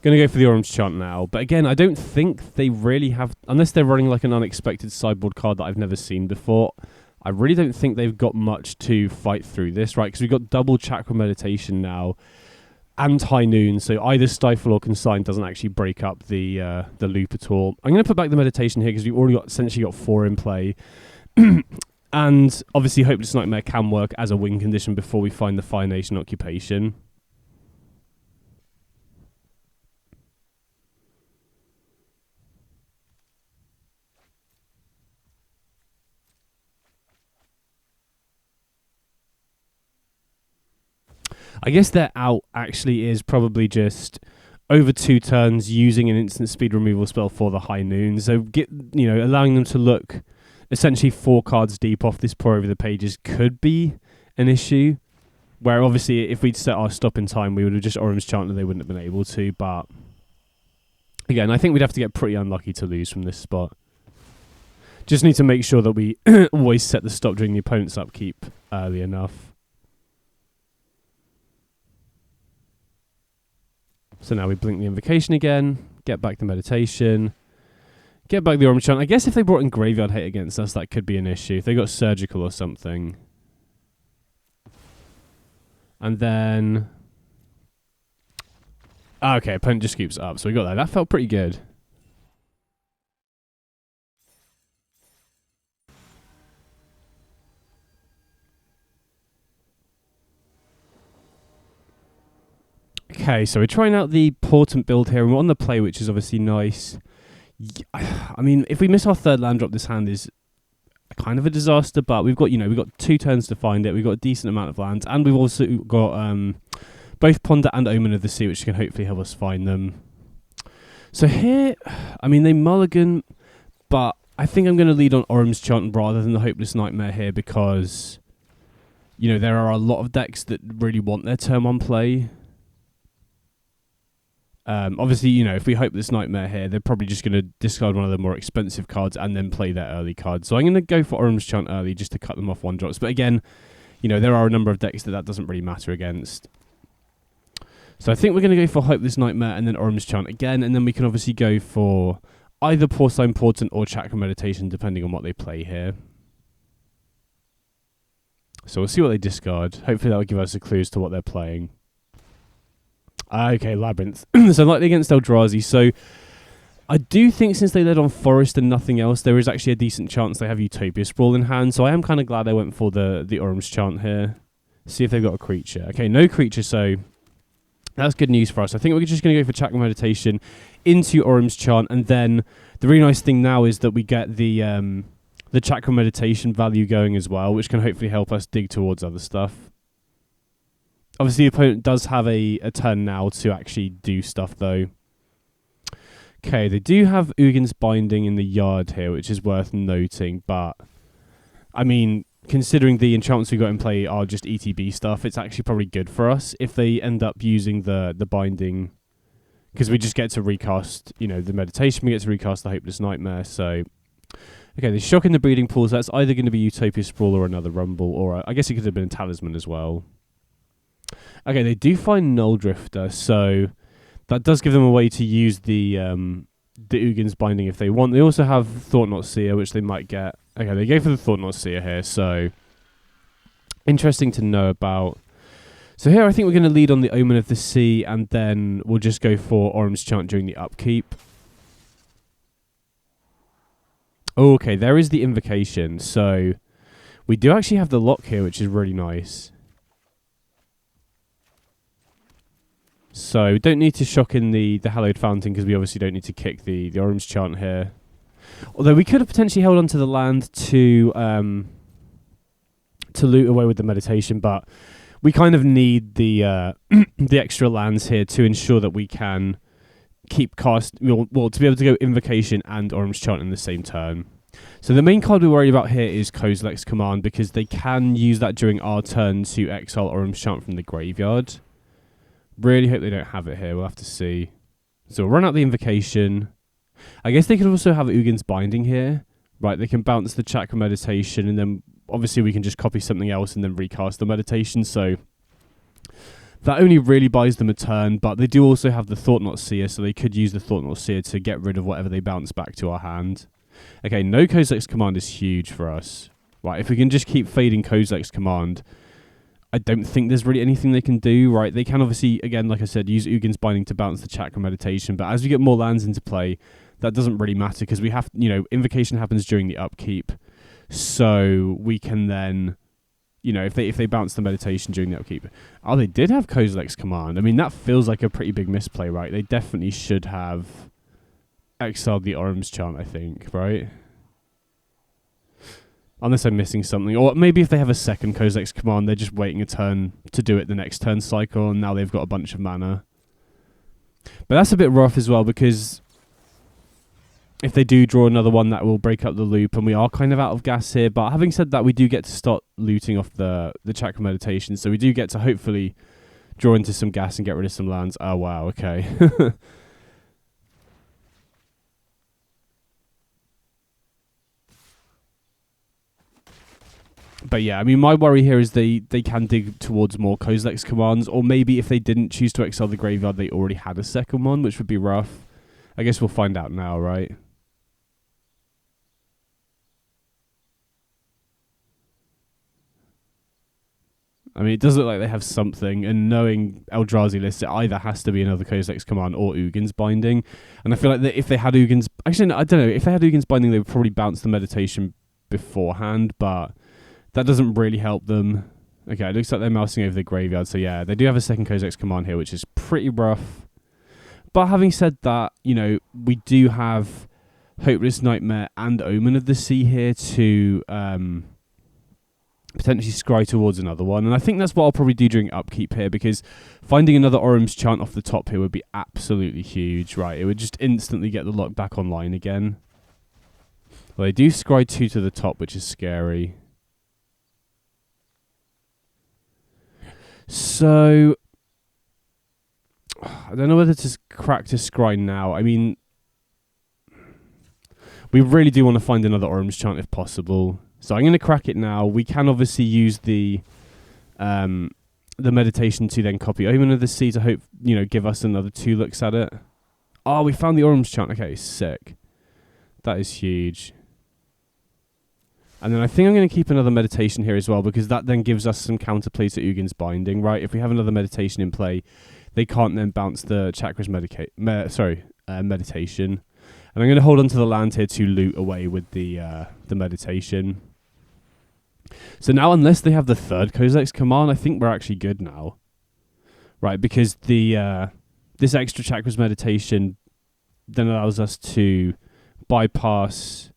Going to go for the Orange Chant now. But again, I don't think they really have... Unless they're running like an unexpected sideboard card that I've never seen before, I really don't think they've got much to fight through this, right? Because we've got double Chakra Meditation now and High Noon, so either Stifle or Consign doesn't actually break up the loop at all. I'm going to put back the Meditation here because we've already essentially got 4 in play. And obviously Hopeless Nightmare can work as a win condition before we find the Fire Nation Occupation. I guess their out actually is probably just over 2 turns using an instant speed removal spell for the High Noon. So allowing them to look essentially 4 cards deep off this pour over the pages could be an issue. Where obviously if we'd set our stop in time, we would have just Orange Chanted and they wouldn't have been able to. But again, I think we'd have to get pretty unlucky to lose from this spot. Just need to make sure that we always set the stop during the opponent's upkeep early enough. So now we blink the Invocation again, get back the Meditation, get back the Orange Chant. I guess if they brought in Graveyard Hate against us, that could be an issue. If they got Surgical or something. And then... okay, opponent just keeps up, so we got that. That felt pretty good. Okay, so we're trying out the Portent Build here, and we're on the play, which is obviously nice. I mean, if we miss our third land drop, this hand is kind of a disaster, but we've got, we've got 2 turns to find it. We've got a decent amount of lands, and we've also got both Ponder and Omen of the Sea, which can hopefully help us find them. So here, I mean, they mulligan, but I think I'm going to lead on Orim's Chant rather than the Hopeless Nightmare here because, there are a lot of decks that really want their turn 1 play. Obviously, if we hope this Nightmare here, they're probably just going to discard one of the more expensive cards and then play their early card. So I'm going to go for Orim's Chant early just to cut them off 1-drops. But again, there are a number of decks that doesn't really matter against. So I think we're going to go for Hope This Nightmare and then Orim's Chant again. And then we can obviously go for either Porcine Portent or Chakra Meditation, depending on what they play here. So we'll see what they discard. Hopefully that will give us a clue as to what they're playing. Okay, Labyrinth. So likely against Eldrazi. So I do think since they led on Forest and nothing else, there is actually a decent chance they have Utopia Sprawl in hand. So I am kind of glad I went for the Orim's Chant here. See if they've got a creature. Okay, no creature, so that's good news for us. I think we're just going to go for Chakra Meditation into Orim's Chant. And then the really nice thing now is that we get the Chakra Meditation value going as well, which can hopefully help us dig towards other stuff. Obviously, the opponent does have a turn now to actually do stuff, though. Okay, they do have Ugin's Binding in the yard here, which is worth noting. But, I mean, considering the enchantments we got in play are just ETB stuff, it's actually probably good for us if they end up using the Binding. Because we just get to recast, the Meditation, we get to recast the Hopeless Nightmare. So, okay, they shock in the Breeding Pool, so that's either going to be Utopia Sprawl or another Rumble. Or I guess it could have been a Talisman as well. Okay, they do find Null Drifter, so that does give them a way to use the Ugin's Binding if they want. They also have Thought Not Seer, which they might get. Okay, they go for the Thought Not Seer here, so interesting to know about. So here I think we're going to lead on the Omen of the Sea, and then we'll just go for Orim's Chant during the upkeep. Okay, there is the Invocation, so we do actually have the lock here, which is really nice. So we don't need to shock in the Hallowed Fountain because we obviously don't need to kick the Orim's Chant here. Although we could have potentially held onto the land to loot away with the Meditation, but we kind of need the the extra lands here to ensure that we can keep to be able to go Invocation and Orim's Chant in the same turn. So the main card we're worried about here is Kozilek's Command because they can use that during our turn to exile Orim's Chant from the graveyard. Really hope they don't have it here. We'll have to see. So we'll run out the Invocation. I guess they could also have Ugin's Binding here. Right, they can bounce the Chakra Meditation, and then obviously we can just copy something else and then recast the Meditation. So that only really buys them a turn, but they do also have the Thought Not Seer, so they could use the Thought Not Seer to get rid of whatever they bounce back to our hand. Okay, no Kozilek's Command is huge for us. Right, if we can just keep fading Kozilek's Command, I don't think there's really anything they can do, right? They can obviously, again, like I said, use Ugin's Binding to bounce the Chakra Meditation, but as we get more lands into play, that doesn't really matter because we have, Invocation happens during the upkeep, so we can then, if they bounce the Meditation during the upkeep. Oh, they did have Kozilek's Command. I mean, that feels like a pretty big misplay, right? They definitely should have exiled the Orim's Chant, I think, right? Unless I'm missing something. Or maybe if they have a second Kozilek's Command, they're just waiting a turn to do it the next turn cycle, and now they've got a bunch of mana. But that's a bit rough as well, because if they do draw another one, that will break up the loop, and we are kind of out of gas here. But having said that, we do get to start looting off the Chakra Meditation, so we do get to hopefully draw into some gas and get rid of some lands. Oh, wow, okay. But yeah, I mean, my worry here is they can dig towards more Kozilek's commands, or maybe if they didn't choose to exile the graveyard, they already had a second one, which would be rough. I guess we'll find out now, right? I mean, it does look like they have something, and knowing Eldrazi lists, it either has to be another Kozilek's command or Ugin's Binding. And I feel like that if they had Ugin's... Actually, no, I don't know. If they had Ugin's Binding, they would probably bounce the meditation beforehand, but that doesn't really help them. Okay, it looks like they're mousing over the graveyard, so yeah, they do have a second Kozilek's command here, which is pretty rough. But having said that, you know, we do have Hopeless Nightmare and Omen of the Sea here to... potentially scry towards another one, and I think that's what I'll probably do during upkeep here, because finding another Orum's Chant off the top here would be absolutely huge, right? It would just instantly get the lock back online again. Well, they do scry 2 to the top, which is scary. So I don't know whether to crack to scry now. I mean, we really do want to find another Orum's Chant if possible. So I'm going to crack it now. We can obviously use the meditation to then copy Omen of the Sea to hope, you know, give us another 2 looks at it. Oh, we found the Orum's Chant. Okay, sick. That is huge. And then I think I'm going to keep another meditation here as well, because that then gives us some counterplay to Ugin's Binding, right? If we have another meditation in play, they can't then bounce the Chakra's meditation. And I'm going to hold on to the land here to loot away with the meditation. So now, unless they have the third Kozilek's command, I think we're actually good now. Right, because the this extra Chakra's meditation then allows us to bypass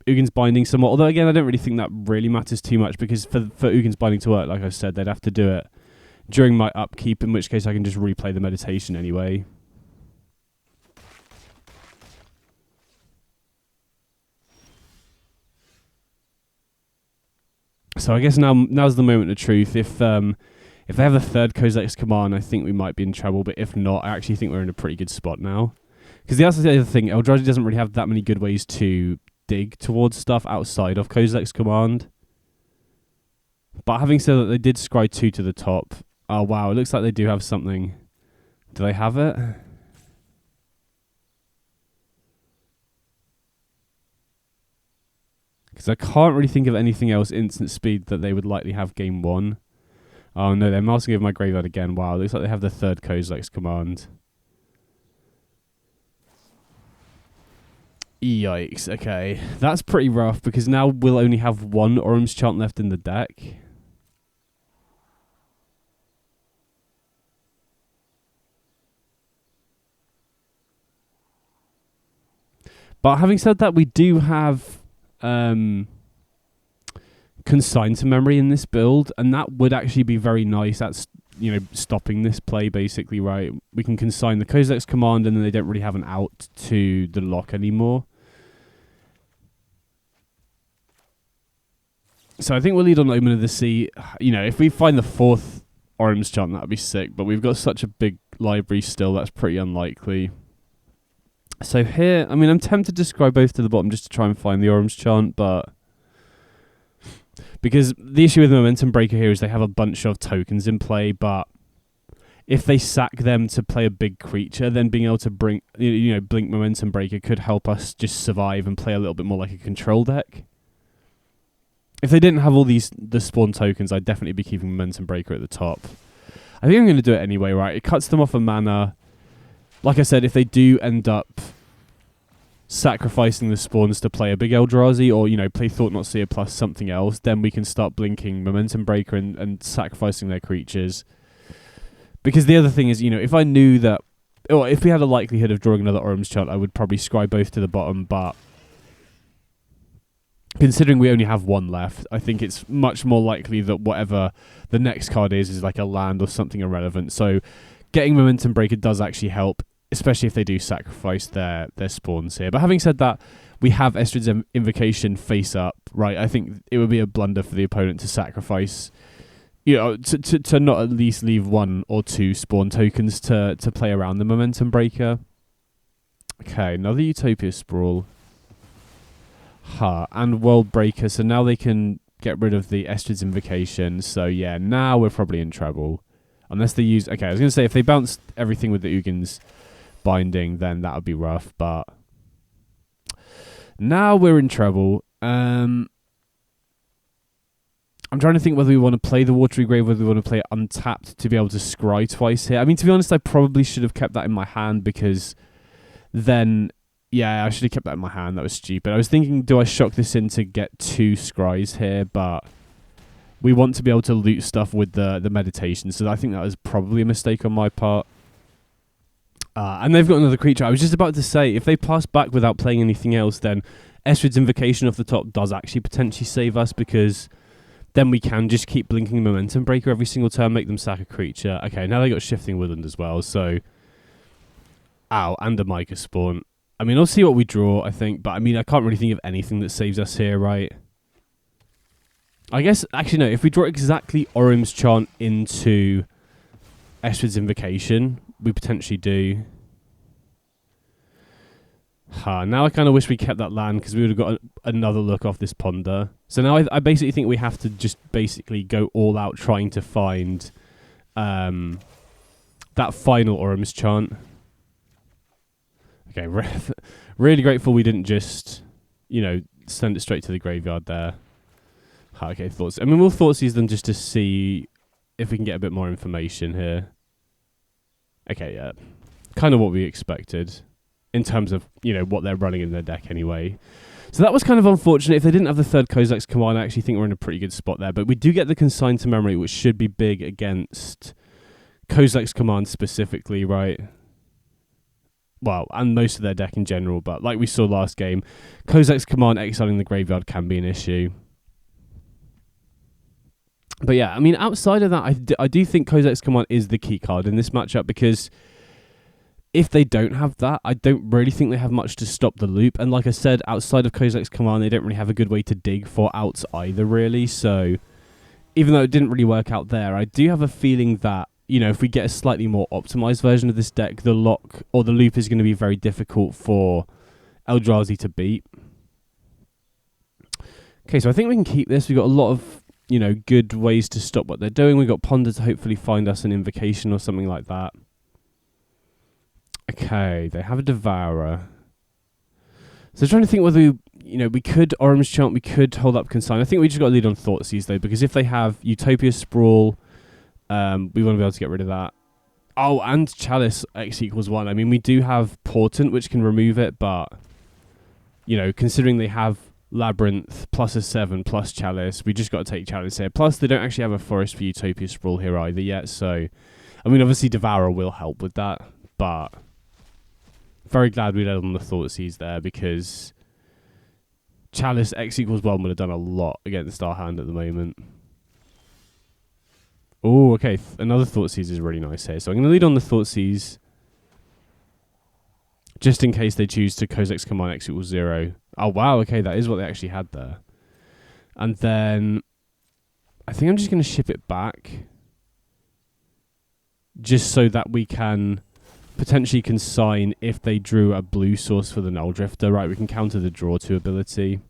Ugin's Binding somewhat. Although, again, I don't really think that really matters too much, because for Ugin's Binding to work, like I said, they'd have to do it during my upkeep, in which case I can just replay the meditation anyway. So I guess now's the moment of truth. If they have the third Kozilek's command, I think we might be in trouble. But if not, I actually think we're in a pretty good spot now. Because that's the other thing. Eldrazi doesn't really have that many good ways to dig towards stuff outside of Kozilek's command. But having said that, they did scry 2 to the top. Oh, wow. It looks like they do have something. Do they have it? Because I can't really think of anything else instant speed that they would likely have game 1. Oh no, they're mousing over my graveyard again. Wow, looks like they have the third Kozilek's command. Yikes, okay. That's pretty rough, because now we'll only have one Orum's Chant left in the deck. But having said that, we do have Consign to Memory in this build, and that would actually be very nice. That's, you know, stopping this play basically, right? We can consign the Kozilek's command, and then they don't really have an out to the lock anymore. So I think we'll lead on Omen of the Sea. You know, if we find the fourth Orum's Chant, that would be sick, but we've got such a big library still, that's pretty unlikely. So here, I mean, I'm tempted to scry both to the bottom just to try and find the Orum's Chant, but... Because the issue with Momentum Breaker here is they have a bunch of tokens in play, but if they sack them to play a big creature, then being able to blink Momentum Breaker could help us just survive and play a little bit more like a control deck. If they didn't have all the spawn tokens, I'd definitely be keeping Momentum Breaker at the top. I think I'm going to do it anyway, right? It cuts them off a mana. Like I said, if they do end up sacrificing the spawns to play a big Eldrazi, or, you know, play Thought Not Seer plus something else, then we can start blinking Momentum Breaker and sacrificing their creatures. Because the other thing is, you know, if I knew that, or if we had a likelihood of drawing another Orum's Chant, I would probably scry both to the bottom, but considering we only have one left, I think it's much more likely that whatever the next card is like a land or something irrelevant. So getting Momentum Breaker does actually help, especially if they do sacrifice their spawns here. But having said that, we have Estrid's Invocation face up, right? I think it would be a blunder for the opponent to sacrifice, you know, to not at least leave 1 or 2 spawn tokens to play around the Momentum Breaker. Okay, another Utopia Sprawl. And World Breaker, so now they can get rid of the Estrid's Invocation. So yeah, now we're probably in trouble. Unless they use... Okay, I was going to say, if they bounce everything with the Ugin's Binding, then that would be rough, but... Now we're in trouble. I'm trying to think whether we want to play the Watery Grave, whether we want to play it untapped to be able to scry twice here. I mean, to be honest, I probably should have kept that in my hand because then... Yeah, I should have kept that in my hand. That was stupid. I was thinking, do I shock this in to get 2 scries here? But we want to be able to loot stuff with the meditation. So I think that was probably a mistake on my part. And they've got another creature. I was just about to say, if they pass back without playing anything else, then Estrid's Invocation off the top does actually potentially save us because then we can just keep blinking Momentum Breaker every single turn, make them sack a creature. Okay, now they got Shifting Woodland as well. So, ow, and a Micah Spawn. I mean, I'll see what we draw, I think. But, I mean, I can't really think of anything that saves us here, right? I guess, actually, no. If we draw exactly Orim's Chant into Estrid's Invocation, we potentially do. Now I kind of wish we kept that land because we would have got another look off this Ponder. So now I basically think we have to just basically go all out trying to find that final Orim's Chant. Okay, really grateful we didn't just, send it straight to the graveyard there. Okay, thoughts. I mean, we'll Thoughtseize them just to see if we can get a bit more information here. Okay, yeah. Kind of what we expected in terms of, what they're running in their deck anyway. So that was kind of unfortunate. If they didn't have the third Kozak's Command, I actually think we're in a pretty good spot there. But we do get the Consign to Memory, which should be big against Kozak's Command specifically, right? Well, and most of their deck in general, but like we saw last game, Kozak's Command exiling the graveyard can be an issue. But yeah, I mean, outside of that, I do think Kozak's Command is the key card in this matchup because if they don't have that, I don't really think they have much to stop the loop. And like I said, outside of Kozak's Command, they don't really have a good way to dig for outs either, really. So even though it didn't really work out there, I do have a feeling that if we get a slightly more optimized version of this deck, the lock or the loop is going to be very difficult for Eldrazi to beat. Okay, so I think we can keep this. We've got a lot of, good ways to stop what they're doing. We've got Ponder to hopefully find us an Invocation or something like that. Okay, they have a Devourer. So trying to think whether we could Orim's Chant, we could hold up Consign. I think we just got to lead on Thoughtseize though, because if they have Utopia Sprawl, we want to be able to get rid of that. Oh, and Chalice X equals 1. I mean, we do have Portent, which can remove it, but, considering they have Labyrinth plus a 7 plus Chalice, we just got to take Chalice here. Plus, they don't actually have a Forest for Utopia Sprawl here either yet, so, I mean, obviously Devourer will help with that, but very glad we led on the Thoughtseize there, because Chalice X equals 1 would have done a lot against our hand at the moment. Oh, okay. Another Thoughtseize is really nice here. So I'm going to lead on the Thoughtseize just in case they choose to Kozak's Command X equals 0. Oh, wow. Okay, that is what they actually had there. And then I think I'm just going to ship it back just so that we can potentially consign if they drew a blue source for the Null Drifter. Right, we can counter the Draw 2 ability.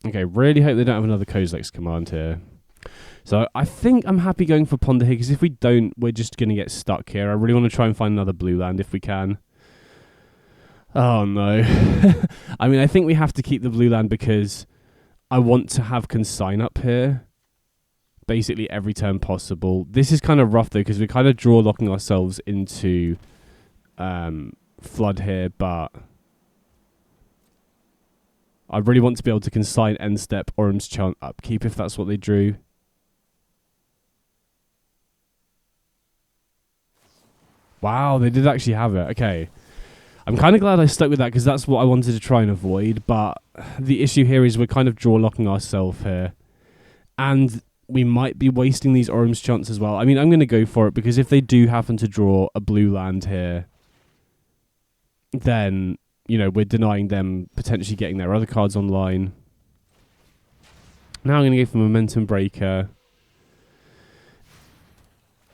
Okay, really hope they don't have another Kozak's Command here. So I think I'm happy going for Ponder here, because if we don't, we're just going to get stuck here. I really want to try and find another blue land if we can. Oh, no. I mean, I think we have to keep the blue land because I want to have Consign up here basically every turn possible. This is kind of rough, though, because we're kind of draw locking ourselves into Flood here, but I really want to be able to Consign end step Orim's Chant upkeep if that's what they drew. Wow, they did actually have it. Okay. I'm kind of glad I stuck with that because that's what I wanted to try and avoid. But the issue here is we're kind of draw locking ourselves here. And we might be wasting these Orim's Chants as well. I mean, I'm going to go for it because if they do happen to draw a blue land here, then, we're denying them potentially getting their other cards online. Now I'm going to go for Momentum Breaker.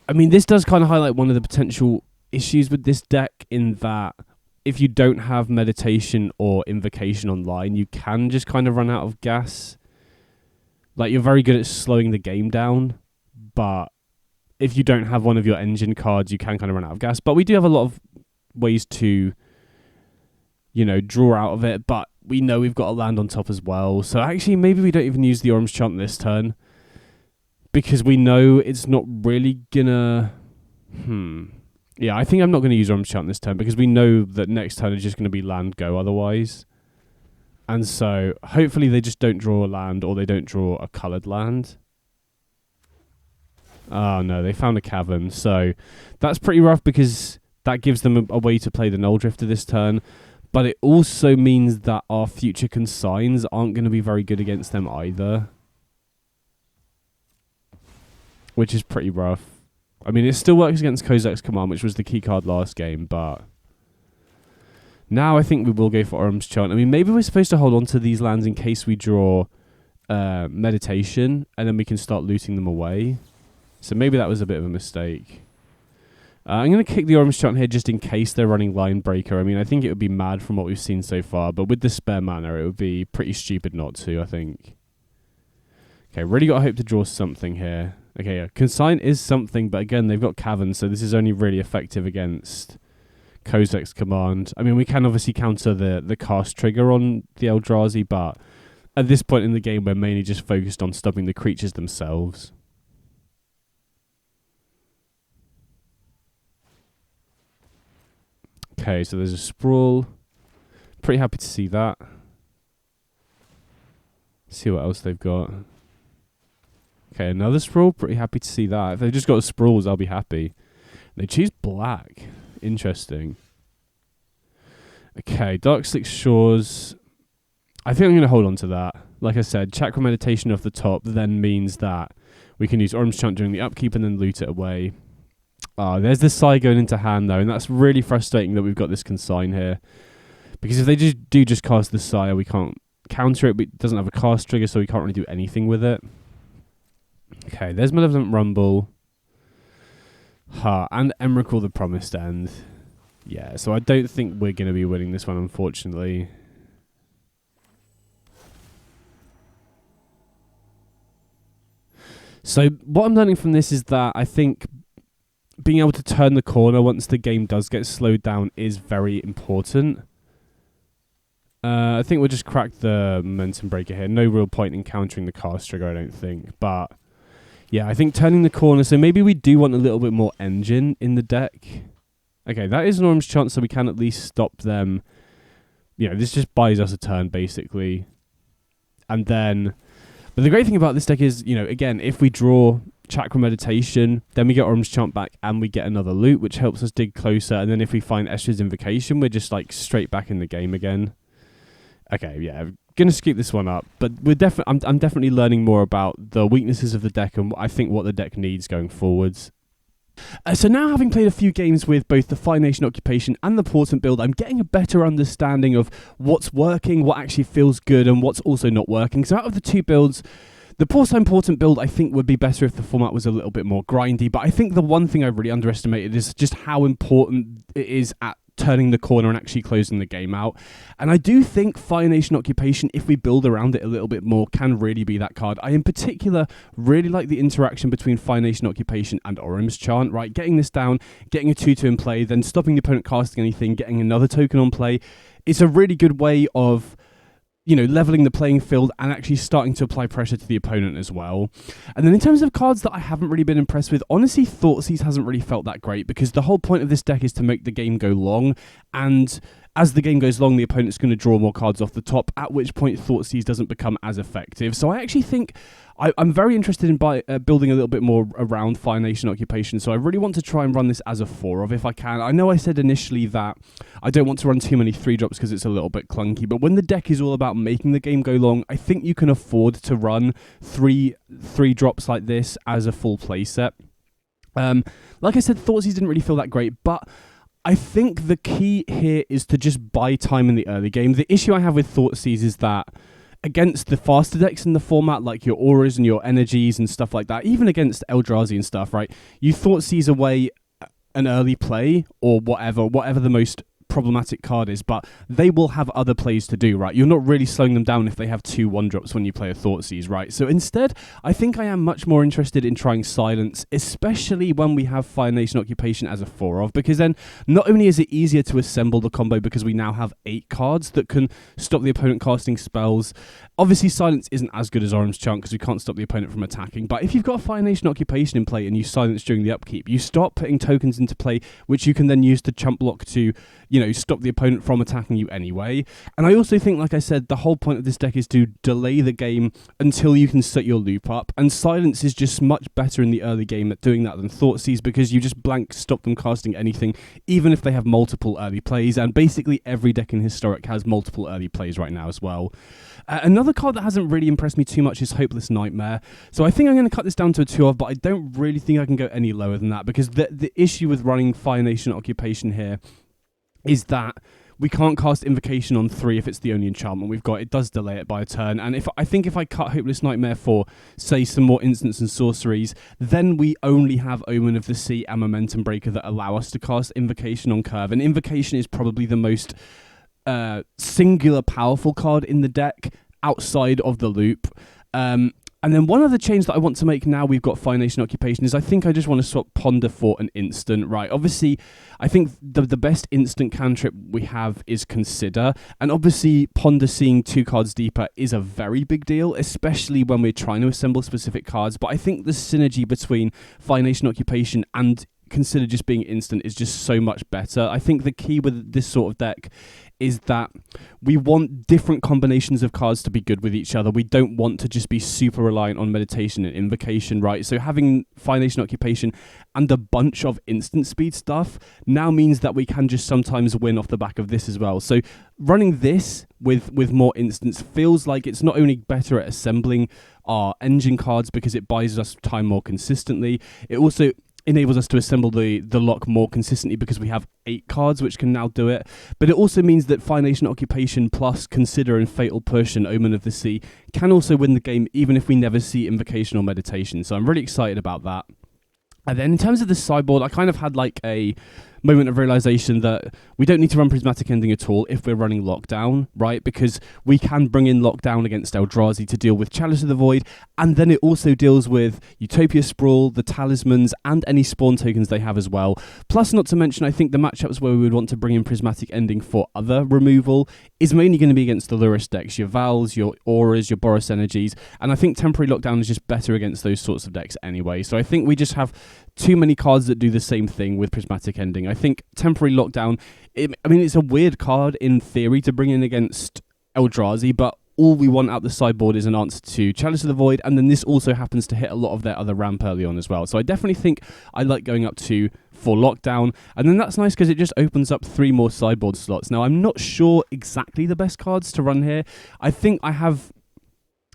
I mean, this does kind of highlight one of the potential issues with this deck in that if you don't have Meditation or Invocation online, you can just kind of run out of gas. Like, you're very good at slowing the game down, but if you don't have one of your engine cards, you can kind of run out of gas. But we do have a lot of ways to, draw out of it, but we know we've got a land on top as well. So actually, maybe we don't even use the orange chant this turn, because we know it's not really gonna... Yeah, I think I'm not going to use orange chant this turn, because we know that next turn is just going to be land go otherwise. And so, hopefully they just don't draw a land, or they don't draw a coloured land. Oh no, they found a cavern. So, that's pretty rough, because that gives them a way to play the Null Drifter this turn. But it also means that our future consigns aren't going to be very good against them either. Which is pretty rough. I mean, it still works against Kozak's Command, which was the key card last game, but... Now I think we will go for Orim's Chant. I mean, maybe we're supposed to hold on to these lands in case we draw Meditation, and then we can start looting them away. So maybe that was a bit of a mistake. I'm going to kick the Orim's Chant here just in case they're running Line Breaker. I mean, I think it would be mad from what we've seen so far, but with the spare mana, it would be pretty stupid not to, I think. Okay, really got to hope to draw something here. Okay, yeah, Consign is something, but again, they've got Caverns, so this is only really effective against Kozak's Command. I mean, we can obviously counter the cast trigger on the Eldrazi, but at this point in the game, we're mainly just focused on stopping the creatures themselves. Okay, so there's a Sprawl. Pretty happy to see that. See what else they've got. Okay, another Sprawl. Pretty happy to see that. If they've just got Sprawls, I'll be happy. They choose black. Interesting. Okay, Dark Six Shores. I think I'm going to hold on to that. Like I said, Chakra Meditation off the top then means that we can use Orim's Chant during the upkeep and then loot it away. There's the Sai going into hand though, and that's really frustrating that we've got this Consign here. Because if they just cast the Sai, we can't counter it, but it doesn't have a cast trigger, so we can't really do anything with it. Okay, there's Malevolent Rumble. And Emrakul the Promised End. Yeah, so I don't think we're going to be winning this one, unfortunately. So what I'm learning from this is that I think being able to turn the corner once the game does get slowed down is very important. I think we'll just crack the Momentum Breaker here. No real point in countering the cast trigger, I don't think. But yeah, I think turning the corner, so maybe we do want a little bit more engine in the deck. Okay, that is an Orim's Chant, so we can at least stop them. This just buys us a turn, basically. And then... But the great thing about this deck is, again, if we draw Chakra Meditation, then we get Orim's Chant back and we get another loot, which helps us dig closer. And then if we find Estrid's Invocation, we're just like straight back in the game again. Okay, yeah, gonna skip this one up, but we're I'm definitely learning more about the weaknesses of the deck and I think what the deck needs going forwards. So now, having played a few games with both the Fire Nation Occupation and the Portent Build, I'm getting a better understanding of what's working, what actually feels good, and what's also not working. So out of the two builds, the Portent Build I think would be better if the format was a little bit more grindy, but I think the one thing I really underestimated is just how important it is at turning the corner and actually closing the game out. And I do think Fire Nation Occupation, if we build around it a little bit more, can really be that card. I in particular really like the interaction between Fire Nation Occupation and Orim's Chant, right? Getting this down, getting a 2/2 in play, then stopping the opponent casting anything, getting another token on play. It's a really good way of leveling the playing field and actually starting to apply pressure to the opponent as well. And then in terms of cards that I haven't really been impressed with, honestly, Thoughtseize hasn't really felt that great, because the whole point of this deck is to make the game go long, and as the game goes long, the opponent's going to draw more cards off the top, at which point Thoughtseize doesn't become as effective. So I actually think I'm very interested in building a little bit more around Fire Nation Occupation, so I really want to try and run this as a 4-of if I can. I know I said initially that I don't want to run too many 3-drops because it's a little bit clunky, but when the deck is all about making the game go long, I think you can afford to run three drops like this as a full playset. Like I said, Thoughtseize didn't really feel that great, but I think the key here is to just buy time in the early game. The issue I have with Thoughtseize is that against the faster decks in the format, like your auras and your energies and stuff like that, even against Eldrazi and stuff, right? You Thoughtseize away an early play or whatever the most problematic card is, but they will have other plays to do, right? You're not really slowing them down if they have 2 1-drops when you play a Thoughtseize, right? So instead, I think I am much more interested in trying Silence, especially when we have Fire Nation Occupation as a 4-of, because then not only is it easier to assemble the combo because we now have 8 cards that can stop the opponent casting spells. Obviously, Silence isn't as good as Orim's Chant because we can't stop the opponent from attacking, but if you've got a Fire Nation Occupation in play and you Silence during the upkeep, you start putting tokens into play which you can then use to chump block to, stop the opponent from attacking you anyway. And I also think, like I said, the whole point of this deck is to delay the game until you can set your loop up, and Silence is just much better in the early game at doing that than Thoughtseize, because you just blank stop them casting anything, even if they have multiple early plays, and basically every deck in Historic has multiple early plays right now as well. Another card that hasn't really impressed me too much is Hopeless Nightmare. So I think I'm going to cut this down to a 2-of, but I don't really think I can go any lower than that, because the issue with running Fire Nation Occupation here is that we can't cast Invocation on 3 if it's the only enchantment we've got. It does delay it by a turn. And if I cut Hopeless Nightmare for, say, some more instants and sorceries, then we only have Omen of the Sea and Momentum Breaker that allow us to cast Invocation on curve. And Invocation is probably the most singular powerful card in the deck outside of the loop. And then one other change that I want to make now we've got Fire Nation Occupation is I think I just want to swap Ponder for an instant, right? Obviously, I think the best instant cantrip we have is Consider, and obviously Ponder seeing 2 cards deeper is a very big deal, especially when we're trying to assemble specific cards, but I think the synergy between Fire Nation Occupation and Consider just being instant is just so much better. I think the key with this sort of deck is that we want different combinations of cards to be good with each other. We don't want to just be super reliant on Meditation and Invocation, right? So having Fire Nation Occupation and a bunch of instant speed stuff now means that we can just sometimes win off the back of this as well. So running this with more instants feels like it's not only better at assembling our engine cards because it buys us time more consistently, it also enables us to assemble the lock more consistently because we have 8 cards which can now do it. But it also means that Fire Nation Occupation plus Consider and Fatal Push and Omen of the Sea can also win the game even if we never see Invocation or Meditation. So I'm really excited about that. And then in terms of the sideboard, I kind of had like a moment of realization that we don't need to run Prismatic Ending at all if we're running Lockdown, right? Because we can bring in Lockdown against Eldrazi to deal with Chalice of the Void, and then it also deals with Utopia Sprawl, the Talismans, and any spawn tokens they have as well. Plus, not to mention, I think the matchups where we would want to bring in Prismatic Ending for other removal is mainly going to be against the Lurrus decks, your Vals, your Auras, your Boros Energies, and I think Temporary Lockdown is just better against those sorts of decks anyway. So I think we just have too many cards that do the same thing with Prismatic Ending. I think Temporary Lockdown, it's a weird card in theory to bring in against Eldrazi, but all we want out the sideboard is an answer to Chalice of the Void, and then this also happens to hit a lot of their other ramp early on as well. So I definitely think I like going up to 4 Lockdown, and then that's nice because it just opens up 3 more sideboard slots. Now, I'm not sure exactly the best cards to run here. I think I have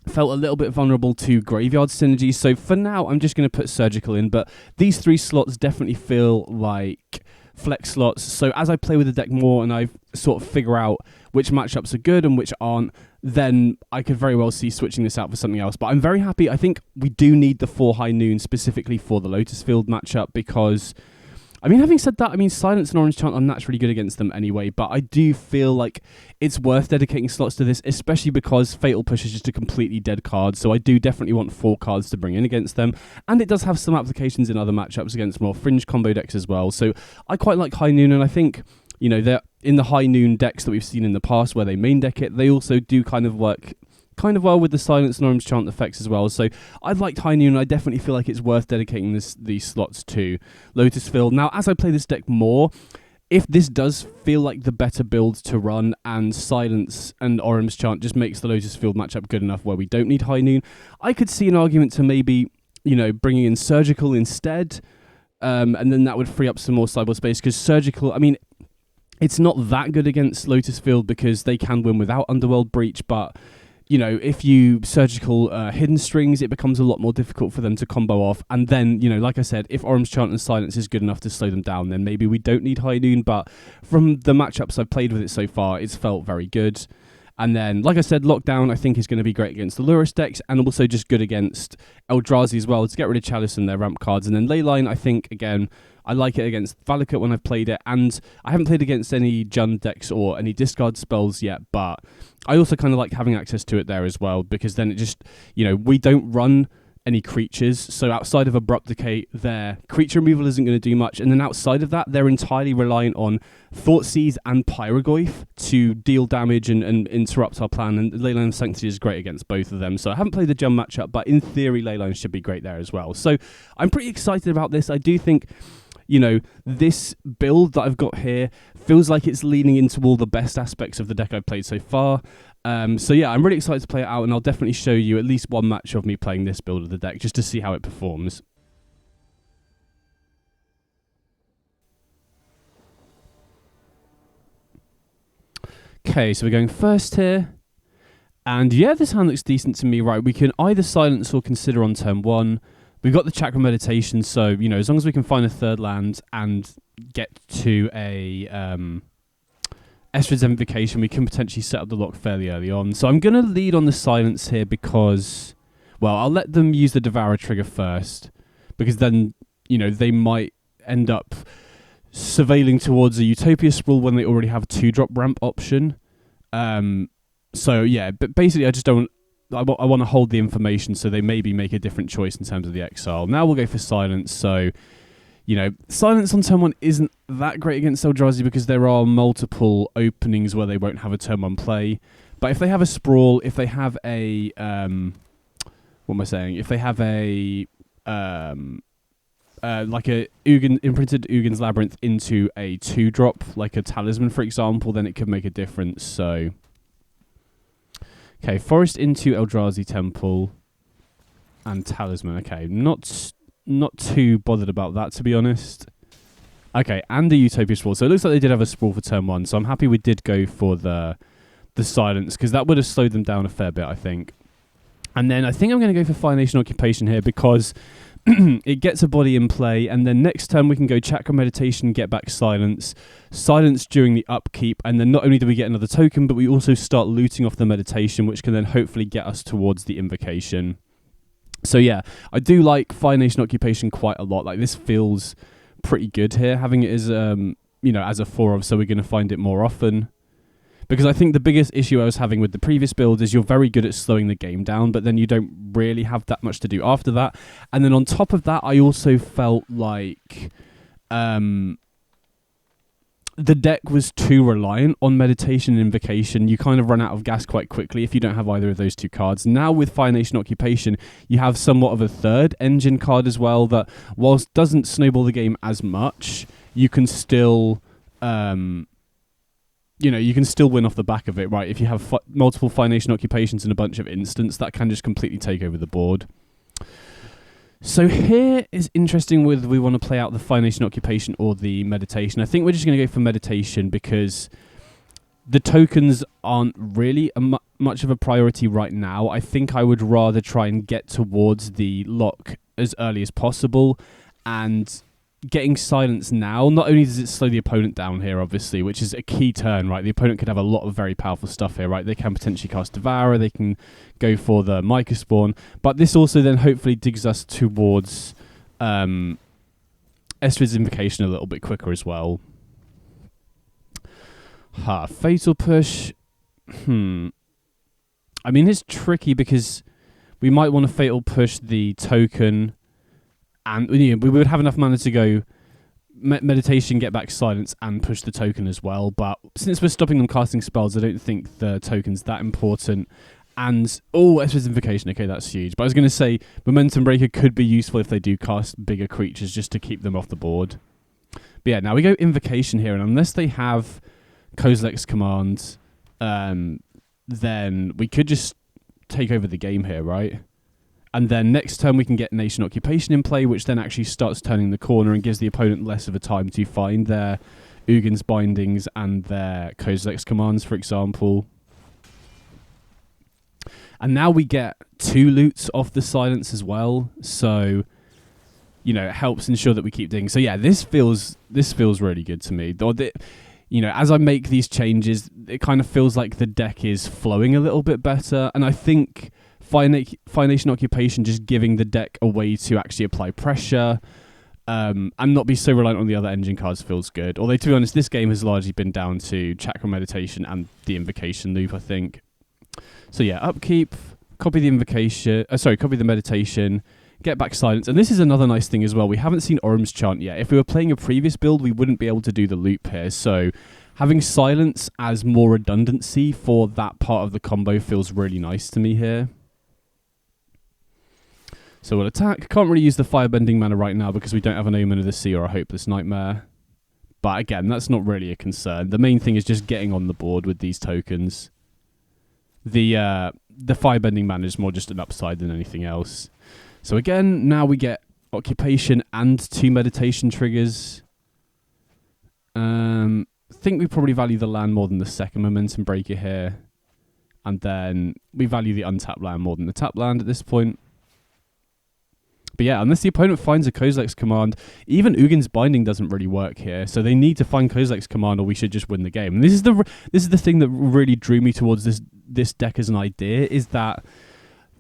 felt a little bit vulnerable to Graveyard synergy, so for now I'm just going to put Surgical in, but these 3 slots definitely feel like flex slots. So as I play with the deck more and I sort of figure out which matchups are good and which aren't, then I could very well see switching this out for something else. But I'm very happy. I think we do need the 4 High Noon specifically for the Lotus Field matchup because, having said that, Silence and Orange Chant are naturally good against them anyway, but I do feel like it's worth dedicating slots to this, especially because Fatal Push is just a completely dead card, so I do definitely want 4 cards to bring in against them, and it does have some applications in other matchups against more fringe combo decks as well, so I quite like High Noon, and I think, they're in the High Noon decks that we've seen in the past where they main deck it, they also do kind of work kind of well with the Silence and Orange Chant effects as well. So I liked High Noon, and I definitely feel like it's worth dedicating these slots to Lotus Field. Now, as I play this deck more, if this does feel like the better build to run and Silence and Orim's Chant just makes the Lotus Field matchup good enough where we don't need High Noon, I could see an argument to maybe, bringing in Surgical instead, and then that would free up some more sideboard space, because Surgical, it's not that good against Lotus Field because they can win without Underworld Breach, but if you Surgical Hidden Strings, it becomes a lot more difficult for them to combo off. And then, like I said, if Orim's Chant and Silence is good enough to slow them down, then maybe we don't need High Noon. But from the matchups I've played with it so far, it's felt very good. And then, like I said, Lockdown I think is going to be great against the Lurus decks, and also just good against Eldrazi as well to get rid of Chalice and their ramp cards. And then Leyline, I think, again, I like it against Valakut when I've played it, and I haven't played against any Jund decks or any discard spells yet, but I also kind of like having access to it there as well, because then it just, we don't run any creatures, so outside of Abrupt Decay, their creature removal isn't going to do much, and then outside of that, they're entirely reliant on Thoughtseize and Pyrogoyf to deal damage and interrupt our plan, and Leyline Sanctity is great against both of them, so I haven't played the Jump matchup, but in theory, Leyline should be great there as well. So I'm pretty excited about this. I do think this build that I've got here feels like it's leaning into all the best aspects of the deck I've played so far. So yeah, I'm really excited to play it out, and I'll definitely show you at least one match of me playing this build of the deck just to see how it performs. Okay, so we're going first here. And yeah, this hand looks decent to me, right? We can either silence or consider on turn 1. We've got the Chakra Meditation, so, as long as we can find a third land and get to a Estrid's Invocation, we can potentially set up the lock fairly early on. So I'm going to lead on the silence here because, well, I'll let them use the Devourer trigger first, because then, they might end up surveilling towards a Utopia Sprawl when they already have a 2-drop ramp option. So yeah, but basically I just don't... I want to hold the information, so they maybe make a different choice in terms of the exile. Now we'll go for silence. So, silence on turn 1 isn't that great against Eldrazi because there are multiple openings where they won't have a turn 1 play. But if they have a Sprawl, if they have a... what am I saying? If they have a... like a imprinted Ugin's Labyrinth into a 2-drop, like a Talisman, for example, then it could make a difference. So... Okay, Forest into Eldrazi Temple and Talisman. Okay, not too bothered about that, to be honest. Okay, and the Utopia Sprawl. So it looks like they did have a Sprawl for turn 1, so I'm happy we did go for the silence, because that would have slowed them down a fair bit, I think. And then I think I'm going to go for Fire Nation Occupation here, because it gets a body in play, and then next turn we can go Chakra Meditation, get back silence during the upkeep, and then not only do we get another token, but we also start looting off the meditation, which can then hopefully get us towards the invocation. So yeah, I do like Fire Nation Occupation quite a lot. Like, this feels pretty good here, having it as as a 4-of, so we're going to find it more often. Because I think the biggest issue I was having with the previous build is you're very good at slowing the game down, but then you don't really have that much to do after that. And then on top of that, I also felt like the deck was too reliant on meditation and invocation. You kind of run out of gas quite quickly if you don't have either of those two cards. Now with Fire Nation Occupation, you have somewhat of a third engine card as well that, whilst doesn't snowball the game as much, you can still... you can still win off the back of it, right? If you have multiple Fire Nation Occupations and a bunch of instants, that can just completely take over the board. So here is interesting whether we want to play out the Fire Nation Occupation or the Meditation. I think we're just going to go for Meditation because the tokens aren't really much of a priority right now. I think I would rather try and get towards the lock as early as possible, and getting silence now, not only does it slow the opponent down here, obviously, which is a key turn, right? The opponent could have a lot of very powerful stuff here, right? They can potentially cast Devourer, they can go for the Myca Spawn, but this also then hopefully digs us towards Estrid's Invocation a little bit quicker as well. Fatal Push. I mean, it's tricky because we might want to Fatal Push the token, and we would have enough mana to go Meditation, get back silence, and push the token as well. But since we're stopping them casting spells, I don't think the token's that important. And, Estrid's Invocation, okay, that's huge. But I was going to say, Momentum Breaker could be useful if they do cast bigger creatures just to keep them off the board. But yeah, now we go Invocation here, and unless they have Kozilek's Command, then we could just take over the game here, right? And then next turn we can get Nation Occupation in play, which then actually starts turning the corner and gives the opponent less of a time to find their Ugin's Bindings and their Kozilek's Commands, for example. And now we get 2 loots off the silence as well, so it helps ensure that we keep digging. So yeah, this feels really good to me. you know, as I make these changes, it kind of feels like the deck is flowing a little bit better. And I think Fire Nation Occupation just giving the deck a way to actually apply pressure and not be so reliant on the other engine cards feels good. Although, to be honest, this game has largely been down to Chakra Meditation and the Invocation loop, I think. So yeah, upkeep, copy the Meditation, get back Silence. And this is another nice thing as well. We haven't seen Orum's Chant yet. If we were playing a previous build, we wouldn't be able to do the loop here. So having Silence as more redundancy for that part of the combo feels really nice to me here. So we'll attack. Can't really use the Firebending mana right now because we don't have an Omen of the Sea or a Hopeless Nightmare. But again, that's not really a concern. The main thing is just getting on the board with these tokens. The Firebending mana is more just an upside than anything else. So again, now we get Occupation and 2 Meditation triggers. I think we probably value the land more than the second Momentum Breaker here. And then we value the untapped land more than the tapped land at this point. But yeah, unless the opponent finds a Kozilek's Command, even Ugin's Binding doesn't really work here. So they need to find Kozilek's Command or we should just win the game. And this is the thing that really drew me towards this deck as an idea, is that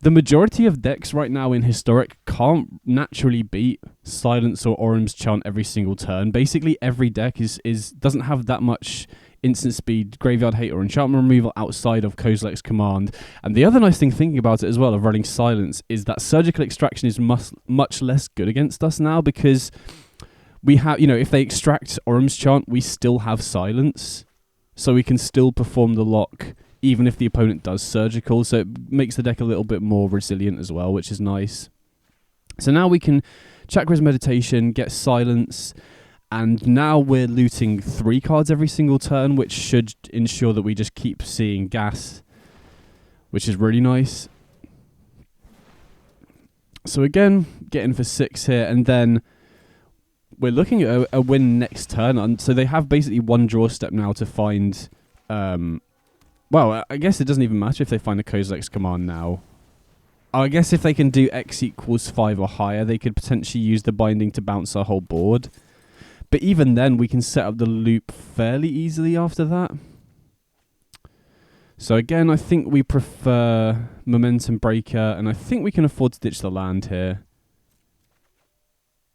the majority of decks right now in Historic can't naturally beat Silence or Orum's Chant every single turn. Basically, every deck doesn't have that much instant speed, Graveyard Hate, or enchantment removal outside of Kozilek's Command. And the other nice thing thinking about it as well of running Silence is that Surgical Extraction is much less good against us now, because we have, you know, if they extract Orum's Chant, we still have Silence. So we can still perform the lock even if the opponent does Surgical. So it makes the deck a little bit more resilient as well, which is nice. So now we can Chakra's Meditation, get Silence, and now we're looting 3 cards every single turn, which should ensure that we just keep seeing gas, which is really nice. So again, getting for 6 here, and then we're looking at a win next turn. And so they have basically 1 draw step now to find... well, I guess it doesn't even matter if they find a Kozilek's Command now. I guess if they can do X equals 5 or higher, they could potentially use the Binding to bounce our whole board. But even then, we can set up the loop fairly easily after that. So again, I think we prefer Momentum Breaker, and I think we can afford to ditch the land here.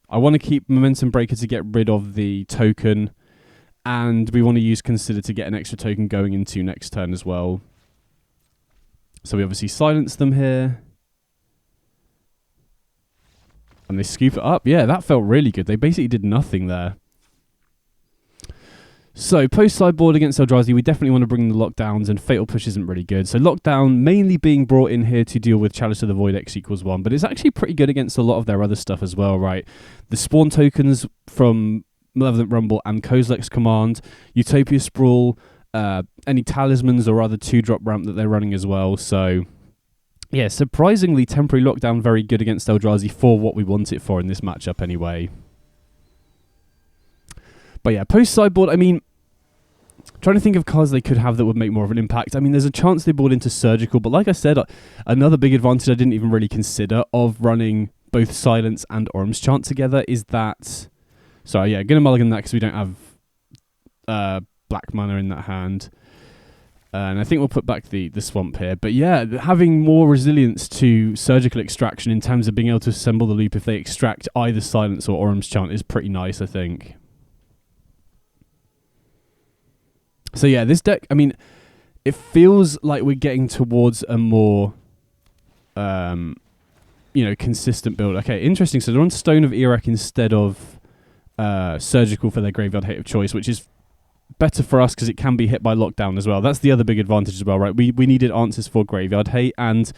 I want to keep Momentum Breaker to get rid of the token, and we want to use Consider to get an extra token going into next turn as well. So we obviously silence them here. And they scoop it up. Yeah, that felt really good. They basically did nothing there. So, post-sideboard against Eldrazi, we definitely want to bring the lockdowns, and Fatal Push isn't really good. So, lockdown mainly being brought in here to deal with Chalice of the Void X equals 1, but it's actually pretty good against a lot of their other stuff as well, right? The spawn tokens from Malevolent Rumble and Kozilek's Command, Utopia Sprawl, any talismans or other 2-drop ramp that they're running as well. So, yeah, surprisingly, Temporary Lockdown very good against Eldrazi for what we want it for in this matchup anyway. But yeah, post-sideboard, I mean, trying to think of cards they could have that would make more of an impact. I mean, there's a chance they board into Surgical, but like I said, another big advantage I didn't even really consider of running both Silence and Orum's Chant together is that... Sorry, yeah, going to mulligan that because we don't have black mana in that hand. And I think we'll put back the Swamp here. But yeah, having more resilience to Surgical Extraction in terms of being able to assemble the loop if they extract either Silence or Orum's Chant is pretty nice, I think. So yeah, this deck, I mean, it feels like we're getting towards a more, consistent build. Okay, interesting. So they're on Stone of Erech instead of Surgical for their Graveyard Hate of choice, which is better for us because it can be hit by Lockdown as well. That's the other big advantage as well, right? We needed answers for Graveyard Hate, and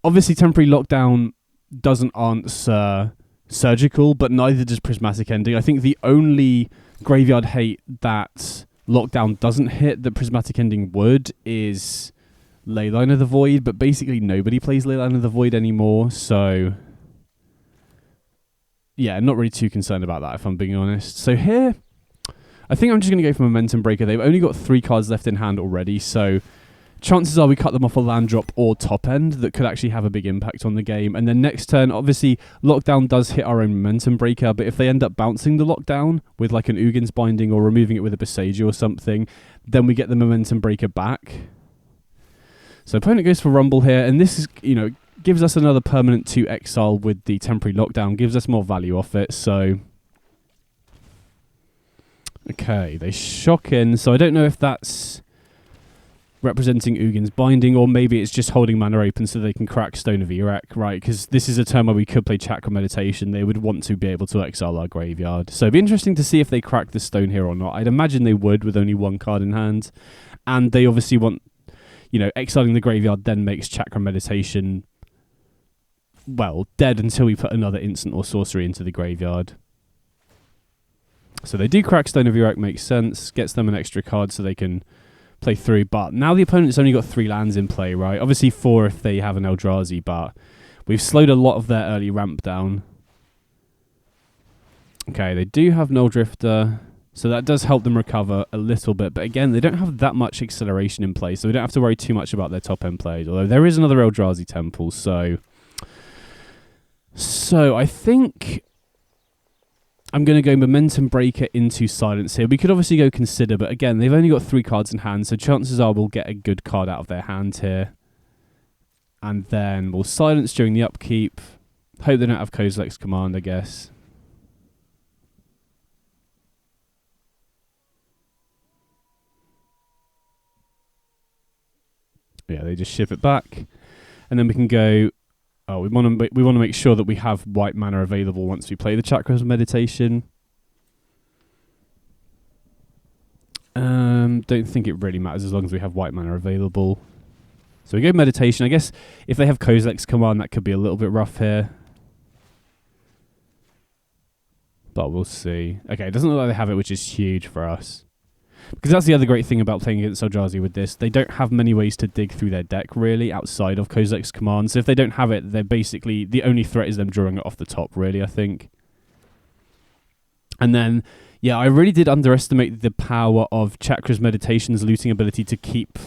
obviously Temporary Lockdown doesn't answer Surgical, but neither does Prismatic Ending. I think the only Graveyard Hate that Lockdown doesn't hit that Prismatic Ending would is Leyline of the Void, but basically nobody plays Leyline of the Void anymore, so yeah, not really too concerned about that if I'm being honest. So here, I think I'm just going to go for Momentum Breaker. They've only got 3 cards left in hand already, so chances are we cut them off a land drop or top end that could actually have a big impact on the game. And then next turn, obviously, lockdown does hit our own momentum breaker, but if they end up bouncing the lockdown with like an Ugin's Binding or removing it with a Besage or something, then we get the momentum breaker back. So opponent goes for Rumble here, and this is, gives us another permanent 2 exile with the temporary lockdown, gives us more value off it, so... Okay, they shock in, so I don't know if that's representing Ugin's Binding, or maybe it's just holding mana open so they can crack Stone of Erech, right? Because this is a turn where we could play Chakra Meditation. They would want to be able to exile our graveyard. So it'd be interesting to see if they crack the stone here or not. I'd imagine they would with only 1 card in hand. And they obviously want, exiling the graveyard then makes Chakra Meditation, well, dead until we put another instant or sorcery into the graveyard. So they do crack Stone of Erech, makes sense. Gets them an extra card so they can play through, but now the opponent's only got 3 lands in play, right? Obviously 4 if they have an Eldrazi, but we've slowed a lot of their early ramp down. Okay, they do have Null Drifter, so that does help them recover a little bit, but again, they don't have that much acceleration in play, so we don't have to worry too much about their top end plays, although there is another Eldrazi Temple, so I think I'm going to go Momentum Breaker into Silence here. We could obviously go Consider, but again, they've only got 3 cards in hand, so chances are we'll get a good card out of their hand here. And then we'll Silence during the upkeep. Hope they don't have Kozilek's Command, I guess. Yeah, they just ship it back. And then we can go... Oh, we want to make sure that we have white mana available once we play the Chakras Meditation. Don't think it really matters as long as we have white mana available. So we go Meditation. I guess if they have Kozilek's Command, that could be a little bit rough here. But we'll see. Okay, it doesn't look like they have it, which is huge for us. Because that's the other great thing about playing against Eldrazi with this. They don't have many ways to dig through their deck, really, outside of Kozilek's Command. So if they don't have it, they're basically... The only threat is them drawing it off the top, really, I think. And then, yeah, I really did underestimate the power of Chakras Meditation's looting ability to keep...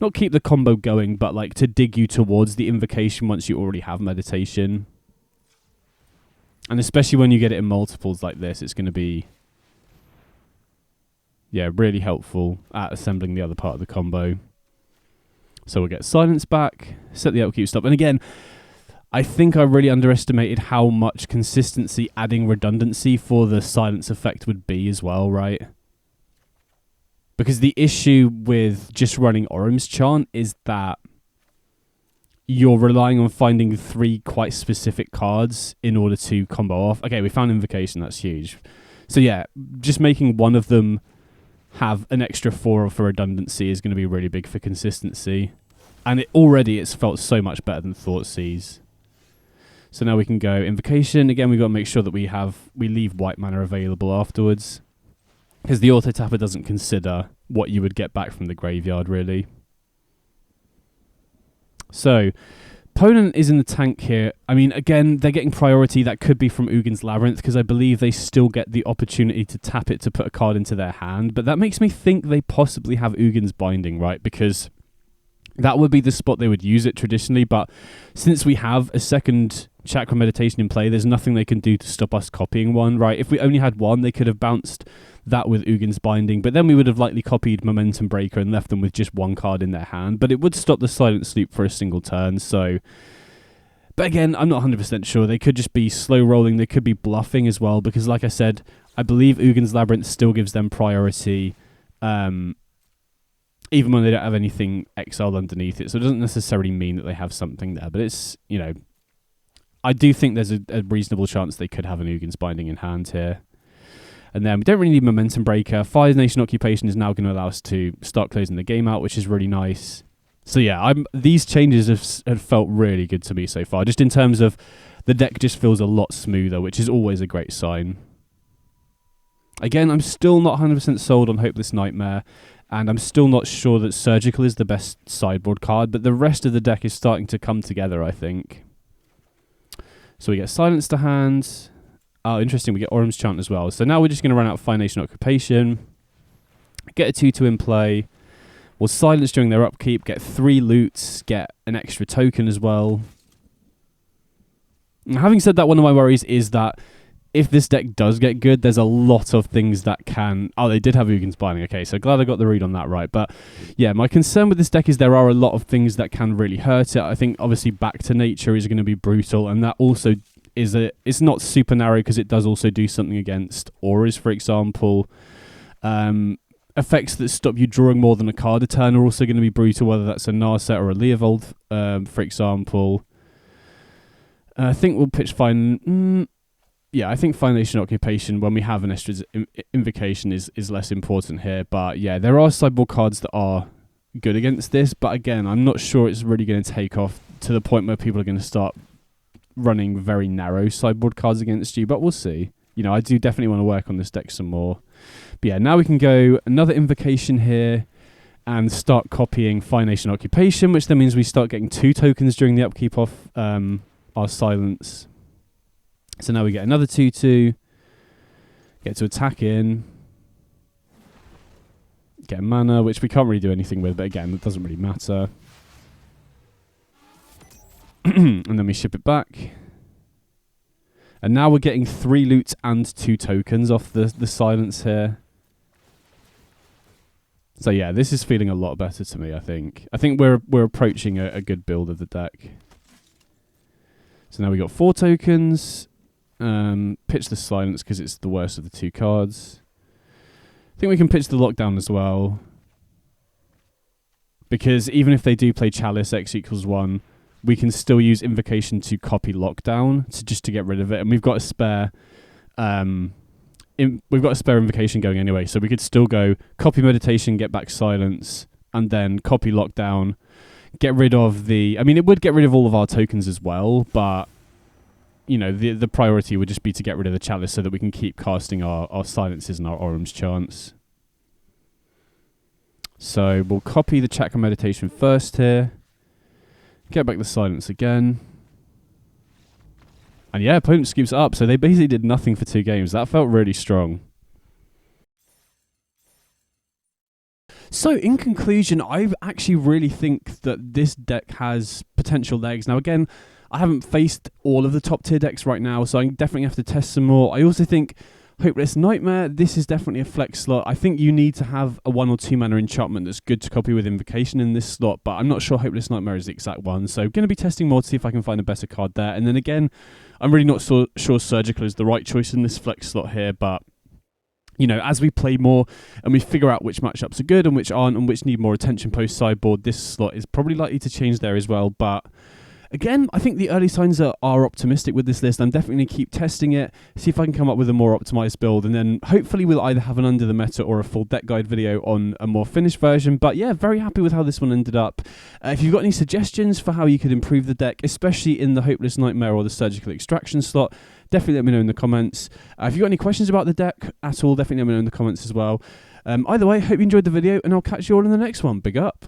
Not keep the combo going, but, like, to dig you towards the Invocation once you already have Meditation. And especially when you get it in multiples like this, it's going to be... Yeah, really helpful at assembling the other part of the combo. So we'll get Silence back, set the upkeep stop. And again, I think I really underestimated how much consistency adding redundancy for the Silence effect would be as well, right? Because the issue with just running Orum's Chant is that you're relying on finding 3 quite specific cards in order to combo off. Okay, we found Invocation, that's huge. So yeah, just making one of them have an extra 4 for redundancy is going to be really big for consistency. And it's felt so much better than Thoughtseize. So now we can go Invocation. Again, we've got to make sure that we leave white mana available afterwards. Because the auto-tapper doesn't consider what you would get back from the graveyard, really. So, opponent is in the tank here. I mean, again, they're getting priority. That could be from Ugin's Labyrinth, because I believe they still get the opportunity to tap it to put a card into their hand. But that makes me think they possibly have Ugin's Binding, right? Because that would be the spot they would use it traditionally. But since we have a second Chakra Meditation in play, there's nothing they can do to stop us copying one, right? If we only had one, they could have bounced that with Ugin's Binding, but then we would have likely copied Momentum Breaker and left them with just 1 card in their hand, but it would stop the Silence Loop for a single turn, so... But again, I'm not 100% sure. They could just be slow rolling, they could be bluffing as well, because like I said, I believe Ugin's Labyrinth still gives them priority, even when they don't have anything exiled underneath it, so it doesn't necessarily mean that they have something there, but it's, I do think there's a reasonable chance they could have an Ugin's Binding in hand here. And then we don't really need Momentum Breaker. Fire Nation Occupation is now going to allow us to start closing the game out, which is really nice. So yeah, these changes have felt really good to me so far. Just in terms of the deck just feels a lot smoother, which is always a great sign. Again, I'm still not 100% sold on Hopeless Nightmare, and I'm still not sure that Surgical is the best sideboard card, but the rest of the deck is starting to come together, I think. So we get Silence to hand. Oh, interesting, we get Orum's Chant as well. So now we're just going to run out Fire Nation Occupation, get a 2-2 in play. will silence during their upkeep, get 3 loots, get an extra token as well. And having said that, one of my worries is that if this deck does get good, there's a lot of things that can... Oh, they did have Ugin's Binding. Okay, so glad I got the read on that right. But yeah, my concern with this deck is there are a lot of things that can really hurt it. I think obviously Back to Nature is going to be brutal, and that also is it's not super narrow because it does also do something against auras, for example. Effects that stop you drawing more than a card a turn are also going to be brutal, whether that's a Narset or a Leovold, for example. I think we'll pitch fine. Yeah, I think Foundation Occupation, when we have an Estrid's Invocation, is less important here. But yeah, there are sideboard cards that are good against this. But again, I'm not sure it's really going to take off to the point where people are going to start running very narrow sideboard cards against you. But we'll see. You know, I do definitely want to work on this deck some more. But yeah, now we can go another Invocation here and start copying Foundation Occupation, which then means we start getting 2 tokens during the upkeep off our silence. So now we get another 2/2, get to attack in, get mana, which we can't really do anything with, but again, that doesn't really matter. And then we ship it back. And now we're getting 3 loots and 2 tokens off the silence here. So yeah, this is feeling a lot better to me, I think. I think we're approaching a good build of the deck. So now we got 4 tokens. Pitch the silence because it's the worst of the 2 cards. I think we can pitch the lockdown as well, because even if they do play Chalice X=1, we can still use Invocation to copy lockdown to get rid of it, and we've got a spare Invocation going anyway, so we could still go copy Meditation, get back silence, and then copy lockdown, get rid of the... I mean, it would get rid of all of our tokens as well, but you know, the priority would just be to get rid of the Chalice so that we can keep casting our silences and our Orum's Chants. So we'll copy the Chakra Meditation first here. Get back the silence again. And yeah, opponent scoops up. So they basically did nothing for 2 games. That felt really strong. So in conclusion, I actually really think that this deck has potential legs. Now again, I haven't faced all of the top tier decks right now, so I definitely have to test some more. I also think Hopeless Nightmare, this is definitely a flex slot. I think you need to have a 1 or 2 mana enchantment that's good to copy with Invocation in this slot, but I'm not sure Hopeless Nightmare is the exact one. So going to be testing more to see if I can find a better card there. And then again, I'm really not sure Surgical is the right choice in this flex slot here, but you know, as we play more and we figure out which matchups are good and which aren't and which need more attention post sideboard, this slot is probably likely to change there as well. But again, I think the early signs are optimistic with this list. I'm definitely going to keep testing it, see if I can come up with a more optimized build, and then hopefully we'll either have an under the meta or a full deck guide video on a more finished version. But yeah, very happy with how this one ended up. If you've got any suggestions for how you could improve the deck, especially in the Hopeless Nightmare or the Surgical Extraction slot, definitely let me know in the comments. If you've got any questions about the deck at all, definitely let me know in the comments as well. Either way, hope you enjoyed the video, and I'll catch you all in the next one. Big up.